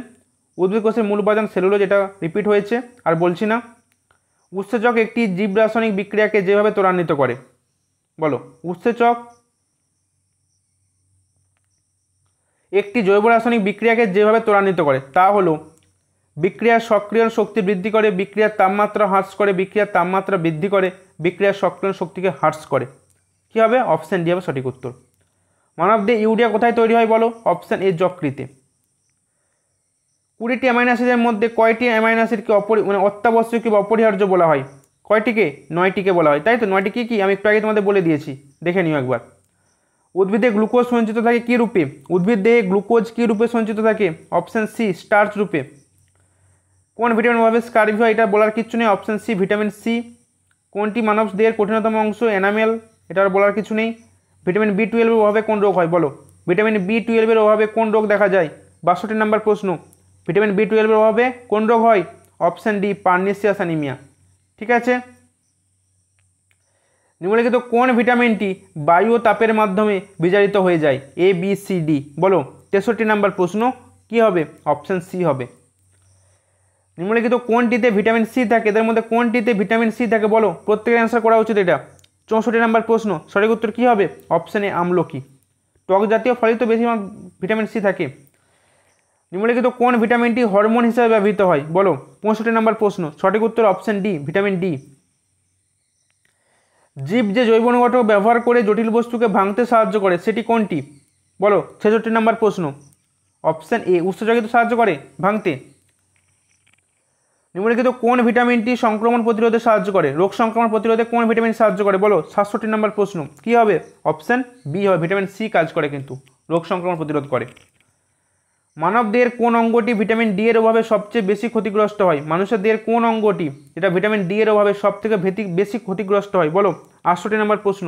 উদ্ভিদ কোষের মূল উপাদান সেলুলোজ, এটা রিপিট হয়েছে, আর বলছি না। উৎসেচক একটি জীব রাসায়নিক বিক্রিয়াকে যেভাবে ত্বরান্বিত করে? বলো উৎসেচক একটি জৈব রাসায়নিক বিক্রিয়াকে যেভাবে ত্বরান্বিত করে তা হলো বিক্রিয়ার সক্রিয়ণ শক্তি বৃদ্ধি করে, বিক্রিয়ার তাপমাত্রা হ্রাস করে, বিক্রিয়ার তাপমাত্রা বৃদ্ধি করে, বিক্রিয়ার সক্রিয়ণ শক্তিকে হ্রাস করে। কী হবে? অপশান ডি হবে সঠিক উত্তর। মানবদেহে ইউরিয়া কোথায় তৈরি হয় বলো? Option A, যকৃতে। 20টি অ্যামাইনো অ্যাসিডের মধ্যে কয়টি অ্যামাইনো অ্যাসিডকে অত্যাবশ্যকীয় বা অপরিহার্য বলা হয়? কয়টিকে? 9টিকে বলা হয়। তাই তো, 9টি কী কী আমি একটু আগে তোমাদের বলে দিয়েছি, দেখে নিও একবার। উদ্ভিদে গ্লুকোজ সঞ্চিত থাকে কী রূপে? উদ্ভিদ দেহে গ্লুকোজ কী রূপে সঞ্চিত থাকে? অপশান সি, স্টার্চ রূপে। কোন ভিটামিন অভাবে স্কারভি হয়? এটা বলার কিচ্ছু নেই, অপশান সি, ভিটামিন সি। কোনটি মানব দেহের কঠিনতম অংশ? এনামেল, এটা আর বলার কিছু নেই। ভিটামিন বি12 এর অভাবে কোন রোগ হয়? বলো ভিটামিন বি12 এর অভাবে কোন রোগ দেখা যায়? 62 নম্বর প্রশ্ন, ভিটামিন বি12 এর অভাবে কোন রোগ হয়? Option D pernicious anaemia. ঠিক আছে, নিম্নলিখিত কোন ভিটামিনটি বায়ু ও তাপের মাধ্যমে বিজারিত হয়ে যায়? এ বি সি ডি বলো। 63 নম্বর প্রশ্ন কি হবে? অপশান সি হবে। নিম্নলিখিত কোনটিতে ভিটামিন সি থাকে? এদের মধ্যে কোনটিতে ভিটামিন সি থাকে বলো? প্রত্যেকের অ্যান্সার করা উচিত এটা। 64 নম্বর প্রশ্ন সঠিক উত্তর কী হবে? অপশান এ আমলকি। টক জাতীয় ফলেই তো বেশিরভাগ ভিটামিন সি থাকে। নিম্নলিখিত কোন ভিটামিনটি হরমোন হিসেবে ব্যবহৃত হয় বলো? 65 নম্বর প্রশ্ন সঠিক উত্তর অপশান ডি ভিটামিন ডি। জীব যে জৈব অনুঘটক ব্যবহার করে জটিল বস্তুকে ভাঙতে সাহায্য করে সেটি কোনটি বলো? 66 নম্বর প্রশ্ন অপশান এ উৎসেচকে তো সাহায্য করে ভাঙতে। নিম্নলিখিত কোন ভিটামিনটি সংক্রমণ প্রতিরোধে সাহায্য করে? রোগ সংক্রমণ প্রতিরোধে কোন ভিটামিন সাহায্য করে বলো? 67 নম্বর প্রশ্ন কি হবে? অপশান বি হবে, ভিটামিন সি কাজ করে কিন্তু রোগ সংক্রমণ প্রতিরোধ করে। মানব দেহের কোন অঙ্গটি ভিটামিন ডি এর অভাবে সবচেয়ে বেশি ক্ষতিগ্রস্ত হয়? মানুষের দেহের কোন অঙ্গটি যেটা ভিটামিন ডি এর অভাবে সব থেকে বেশি ক্ষতিগ্রস্ত হয় বলো? 68 নম্বর প্রশ্ন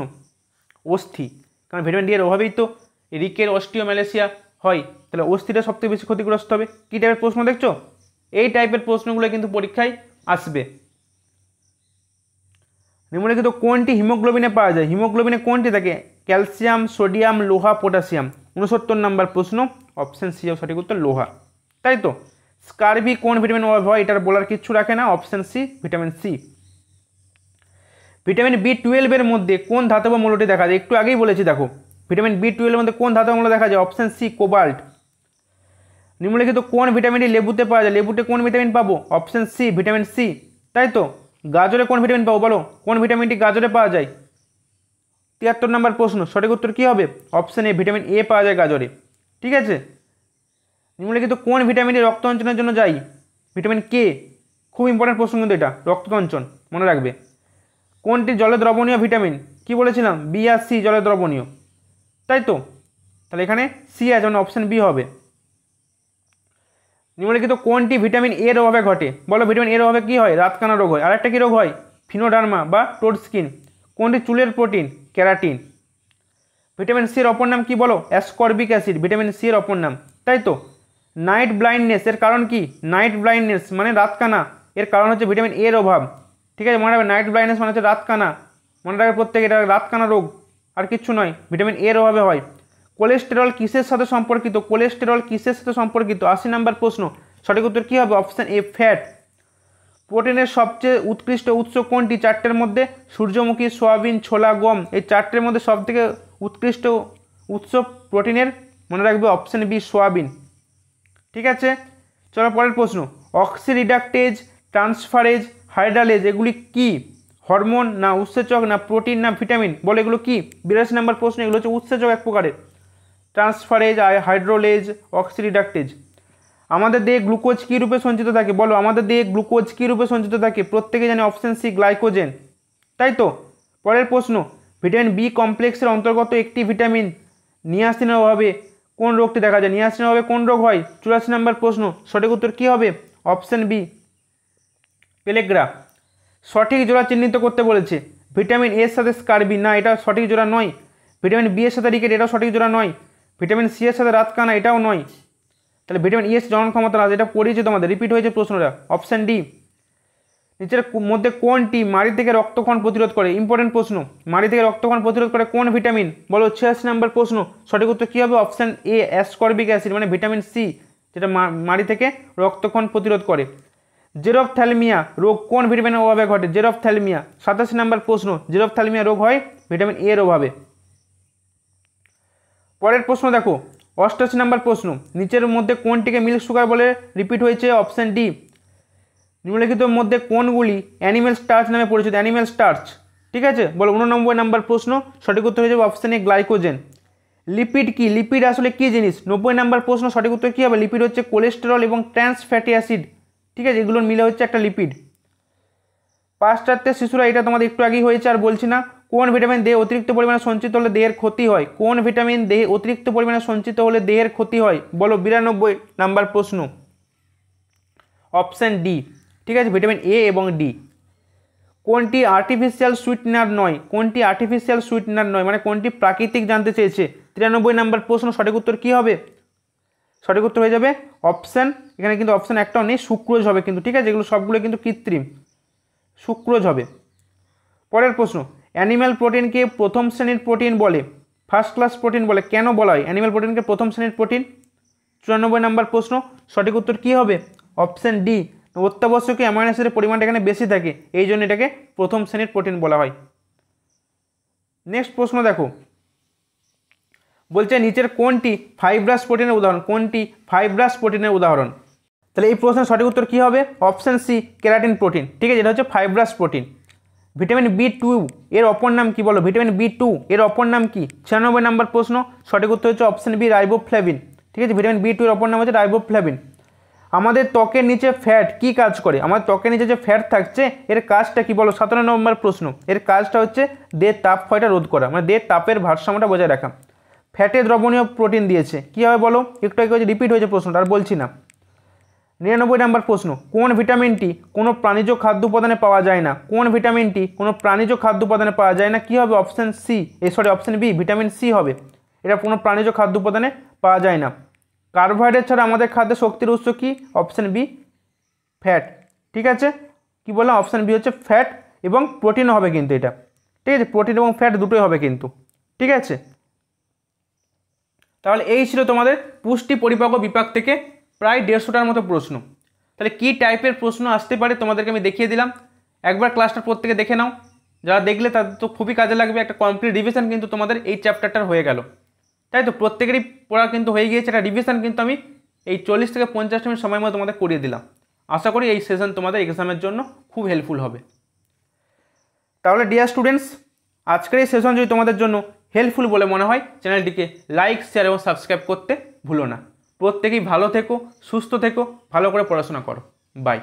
অস্থি, কারণ ভিটামিন ডি এর অভাবেই তো রিকের অস্টিওম্যালেসিয়া হয়, তাহলে অস্থিটা সব থেকে বেশি ক্ষতিগ্রস্ত হবে। কী টাইপের প্রশ্ন দেখছো? এই টাইপের প্রশ্নগুলো কিন্তু পরীক্ষায় আসবে। নিম্নলিখিত কোনটি হিমোগ্লোবিনে পাওয়া যায়? হিমোগ্লোবিনে কোনটি থাকে? ক্যালসিয়াম, সোডিয়াম, লোহা, পটাশিয়াম। 69 নম্বর প্রশ্ন অপশান সি সঠিক উত্তর লোহা। তাই তো। স্কারভি কোন ভিটামিন অভাব হয়? এটার বলার কিচ্ছু রাখে না, option C vitamin C. Vitamin বি12 এর মধ্যে কোন ধাতব মৌলটি দেখা যায়? একটু আগেই বলেছি দেখো, ভিটামিন বি12 এর মধ্যে কোন ধাতব মৌল দেখা যায়? Option C cobalt. নিম্নলিখিত কোন ভিটামিনটি লেবুতে পাওয়া যায়? লেবুতে কোন ভিটামিন পাবো? Option C vitamin C. তাই তো। গাজরে কোন ভিটামিন পাবো বলো? কোন ভিটামিনটি গাজরে পাওয়া যায়? 73 নম্বর প্রশ্ন সঠিক উত্তর কী হবে? অপশান এ ভিটামিন এ পাওয়া যায় গাজরে। ঠিক আছে, নিম্নলিখিত কোন ভিটামিনটি রক্ত অঞ্চনের জন্য যায়? Vitamin K. খুব ইম্পর্টেন্ট প্রশ্ন কিন্তু এটা, রক্তঞ্চন মনে রাখবে। কোনটি জলে দ্রবণীয় ভিটামিন? কি বলেছিলাম? বি আর সি জলে দ্রবণীয়। তাই তো, তাহলে এখানে সি আছে, মানে অপশান বি হবে। নিম্নলিখিত কোনটি ভিটামিন এর অভাবে ঘটে বলো? ভিটামিন এর অভাবে কী হয়? রাতকানা রোগ হয়। আরেকটা কী রোগ হয়? ফিনোডার্মা বা টোড স্কিন। কোনটি চুলের প্রোটিন? ক্যারাটিন। ভিটামিন সি এর অপর নাম কি বলো? অ্যাসকর্বিক অ্যাসিড ভিটামিন সি এর অপর নাম। তাই তো। নাইট ব্লাইন্ডনেস এর কারণ কি? নাইট ব্লাইন্ডনেস মানে রাতকানা, এর কারণ হচ্ছে ভিটামিন এর অভাব। ঠিক আছে, মনে রাখবে নাইট ব্লাইন্ডনেস মানে হচ্ছে রাতকানা, মনে রাখবে প্রত্যেকে, এটা রাতকানা রোগ আর কিচ্ছু নয়, ভিটামিন এর অভাবে হয়। কোলেস্টেরল কিসের সাথে সম্পর্কিত? কোলেস্টেরল কিসের সাথে সম্পর্কিত? 80 নম্বর প্রশ্ন সঠিক উত্তর কী হবে? অপশান এ ফ্যাট। প্রোটিনের সবচেয়ে উৎকৃষ্ট উৎস কোনটি? চারটের মধ্যে সূর্যমুখী, সয়াবিন, ছোলা, গম। এই চারটের মধ্যে সবথেকে উৎকৃষ্ট উৎস প্রোটিনের মনে রাখবে অপশান বি সয়াবিন। ঠিক আছে, চলো পরের প্রশ্ন। অক্সিরিডাকটেজ, ট্রান্সফারেজ, হাইড্রালেজ এগুলি কি? হরমোন না উৎসেচক না প্রোটিন না ভিটামিন বলে এগুলো কি? 82 নম্বর প্রশ্ন এগুলো হচ্ছে উৎসেচক এক প্রকারের। ট্রান্সফারেজ, হাইড্রোলেজ, অক্সিরিডাকটেজ। আমাদের দেহে গ্লুকোজ কী রূপে সঞ্চিত থাকে বলো? আমাদের দেহে গ্লুকোজ কী রূপে সঞ্চিত থাকে? প্রত্যেকে জানে অপশান সি গ্লাইকোজেন। তাই তো। পরের প্রশ্ন। ভিটামিন বি কমপ্লেক্সের অন্তর্গত একটি ভিটামিন নিয়াসিনের অভাবে কোন রোগটি দেখা যায়? নিয়াসিনের অভাবে কোন রোগ হয়? 84 নম্বর প্রশ্ন সঠিক উত্তর কী হবে? Option B pellagra. সঠিক জোড়া চিহ্নিত করতে বলেছে। ভিটামিন এর সাথে স্কারবি, না এটা সঠিক জোড়া নয়। ভিটামিন বি এর সাথে রিকেট, এটাও সঠিক জোড়া নয়। ভিটামিন সি এর সাথে রাতকানা, এটাও নয়। তাহলে ভিটামিন ই এর জনন ক্ষমতা হ্রাস, এটা পড়িয়েছে তোমাদের, রিপিট হয়েছে প্রশ্নটা। Option D. নিচের মধ্যে কোনটি মাড়ি থেকে রক্তক্ষরণ প্রতিরোধ করে? ইম্পর্টেন্ট প্রশ্ন। মাড়ি থেকে রক্তক্ষরণ প্রতিরোধ করে কোন ভিটামিন বলো? 86 নম্বর প্রশ্ন সঠিক উত্তর কী হবে? অপশান এ অ্যাসকর্বিক অ্যাসিড মানে ভিটামিন সি, যেটা মাড়ি থেকে রক্তক্ষরণ প্রতিরোধ করে। জেরপ্থ্যালমিয়া রোগ কোন ভিটামিনের অভাবে ঘটে? জেরপ্থ্যালমিয়া। 87 নম্বর প্রশ্ন জেরপ্থ্যালমিয়া রোগ হয় ভিটামিন এ এর অভাবে। পরের প্রশ্ন দেখো, 88 নম্বর প্রশ্ন। নিচের মধ্যে কোনটিকে মিল্ক সুগার বলে রিপিট হয়েছে? Option D. নিম্নলিখিত মধ্যে কোনগুলি অ্যানিমেল স্টার্চ নামে পরিচিত? Animal starch. ঠিক আছে, বলো 89 নম্বর প্রশ্ন সঠিক উত্তর হয়ে যাবে অপশান এ গ্লাইকোজেন। লিপিড কি? লিপিড আসলে কি জিনিস? 90 নম্বর প্রশ্ন সঠিক উত্তর কী হবে? লিপিড হচ্ছে কোলেস্টেরল এবং ট্রান্স ফ্যাটি অ্যাসিড। ঠিক আছে, এগুলোর মিলে হচ্ছে একটা লিপিড। পাশ্চাত্যের শিশুরা, এটা তোমাদের একটু আগেই হয়েছে আর বলছি না। কোন ভিটামিন দেহে অতিরিক্ত পরিমাণে সঞ্চিত হলে দেহের ক্ষতি হয়? কোন ভিটামিন দেহে অতিরিক্ত পরিমাণে সঞ্চিত হলে দেহের ক্ষতি হয় বলো? 92 নম্বর প্রশ্ন অপশান ডি। ঠিক আছে, ভিটামিন এ এবং ডি। কোনটি আর্টিফিশিয়াল সুইটনার নয়? কোনটি আর্টিফিশিয়াল সুইটনার নয় মানে কোনটি প্রাকৃতিক জানতে চেয়েছে। 93 নম্বর প্রশ্ন সঠিক উত্তর কী হবে? সঠিক উত্তর হয়ে যাবে অপশান, এখানে কিন্তু অপশান একটাও নেই, সুক্রোজ হবে কিন্তু, ঠিক আছে, যেগুলো সবগুলো কিন্তু কৃত্রিম, সুক্রোজ হবে। পরের প্রশ্ন, অ্যানিম্যাল প্রোটিনকে প্রথম শ্রেণীর প্রোটিন বলে, ফার্স্ট ক্লাস প্রোটিন বলে, কেন বলা হয় অ্যানিম্যাল প্রোটিনকে প্রথম শ্রেণীর প্রোটিন? 94 নম্বর প্রশ্ন, সঠিক উত্তর কী হবে? অপশান ডি, অত্যাবশ্যকীয় অ্যামাইনো অ্যাসিডের পরিমাণটা এখানে বেশি থাকে, এই জন্য এটাকে প্রথম শ্রেণীর প্রোটিন বলা হয়। নেক্সট প্রশ্ন দেখো, বলছে নিচের কোনটি ফাইব্রাস প্রোটিনের উদাহরণ? কোনটি ফাইব্রাস প্রোটিনের উদাহরণ? তাহলে এই প্রশ্নের সঠিক উত্তর কী হবে? অপশান সি, কেরাটিন প্রোটিন, ঠিক আছে, এটা হচ্ছে ফাইব্রাস প্রোটিন। ভিটামিন B2 এর অপর নাম কি বলো? ভিটামিন B2 এর অপর নাম কি? 96 নম্বর প্রশ্ন, সঠিক উত্তর হচ্ছে অপশান বি, রাইবোফ্লেভিন, ঠিক আছে, ভিটামিন B2 এর অপর নাম হচ্ছে রাইবোফ্লেভিন। আমাদের ত্বকের নিচে ফ্যাট কি কাজ করে? আমাদের ত্বকের নিচে যে ফ্যাট থাকছে এর কাজটা কি বলো? 57 নম্বর প্রশ্ন, এর কাজটা হচ্ছে দেহের তাপ ক্ষয়টা রোধ করা, মানে দেহের তাপের ভারসাম্যটা বজায় রাখা। ফ্যাটে দ্রবণীয় প্রোটিন দিয়েছে, কী হবে বলো? একটু আগে রিপিট হয়েছে প্রশ্নটা, আর বলছি না। 99 নম্বর প্রশ্ন, কোন ভিটামিনটি কোনো প্রাণীজ খাদ্য উপাদানে পাওয়া যায় না? কোন ভিটামিনটি কোনো প্রাণীজ খাদ্য উপাদানে পাওয়া যায় না? কী হবে? Option C, option B, vitamin C হবে, এটা কোনো প্রাণীজ খাদ্য উপাদানে পাওয়া যায় না। কার্বোহাইড্রেট ছাড়া আমাদের খাদ্যে শক্তির উৎস কী? অপশান বি, ফ্যাট, ঠিক আছে, কি বললাম? অপশান বি হচ্ছে ফ্যাট, এবং প্রোটিনও হবে কিন্তু এটা, ঠিক আছে, প্রোটিন এবং ফ্যাট দুটোই হবে কিন্তু, ঠিক আছে। তাহলে এই ছিল তোমাদের পুষ্টি পরিপাক বিভাগ থেকে প্রায় 150টার মতো প্রশ্ন। তাহলে কী টাইপের প্রশ্ন আসতে পারে তোমাদেরকে আমি দেখিয়ে দিলাম, একবার ক্লাসটা প্রত্যেকে দেখে নাও, যারা দেখলে তাদের তো খুবই কাজে লাগবে, একটা কমপ্লিট রিভিশন কিন্তু তোমাদের এই চ্যাপ্টারটার হয়ে গেল, তাই তো? প্রত্যেকেরই পড়া কিন্তু হয়ে গিয়েছে, একটা রিভিশন কিন্তু আমি এই 40 থেকে 50 মিনিট সময়ের মধ্যে তোমাদের করিয়ে দিলাম। আশা করি এই সেশন তোমাদের এক্সামের জন্য খুব হেল্পফুল হবে। তাহলে ডিয়ার স্টুডেন্টস, আজকের এই সেশন যদি তোমাদের জন্য হেল্পফুল বলে মনে হয়, চ্যানেলটিকে লাইক, শেয়ার এবং সাবস্ক্রাইব করতে ভুলো না। প্রত্যেকেই ভালো থেকো, সুস্থ থেকো, ভালো করে পড়াশোনা করো। বাই।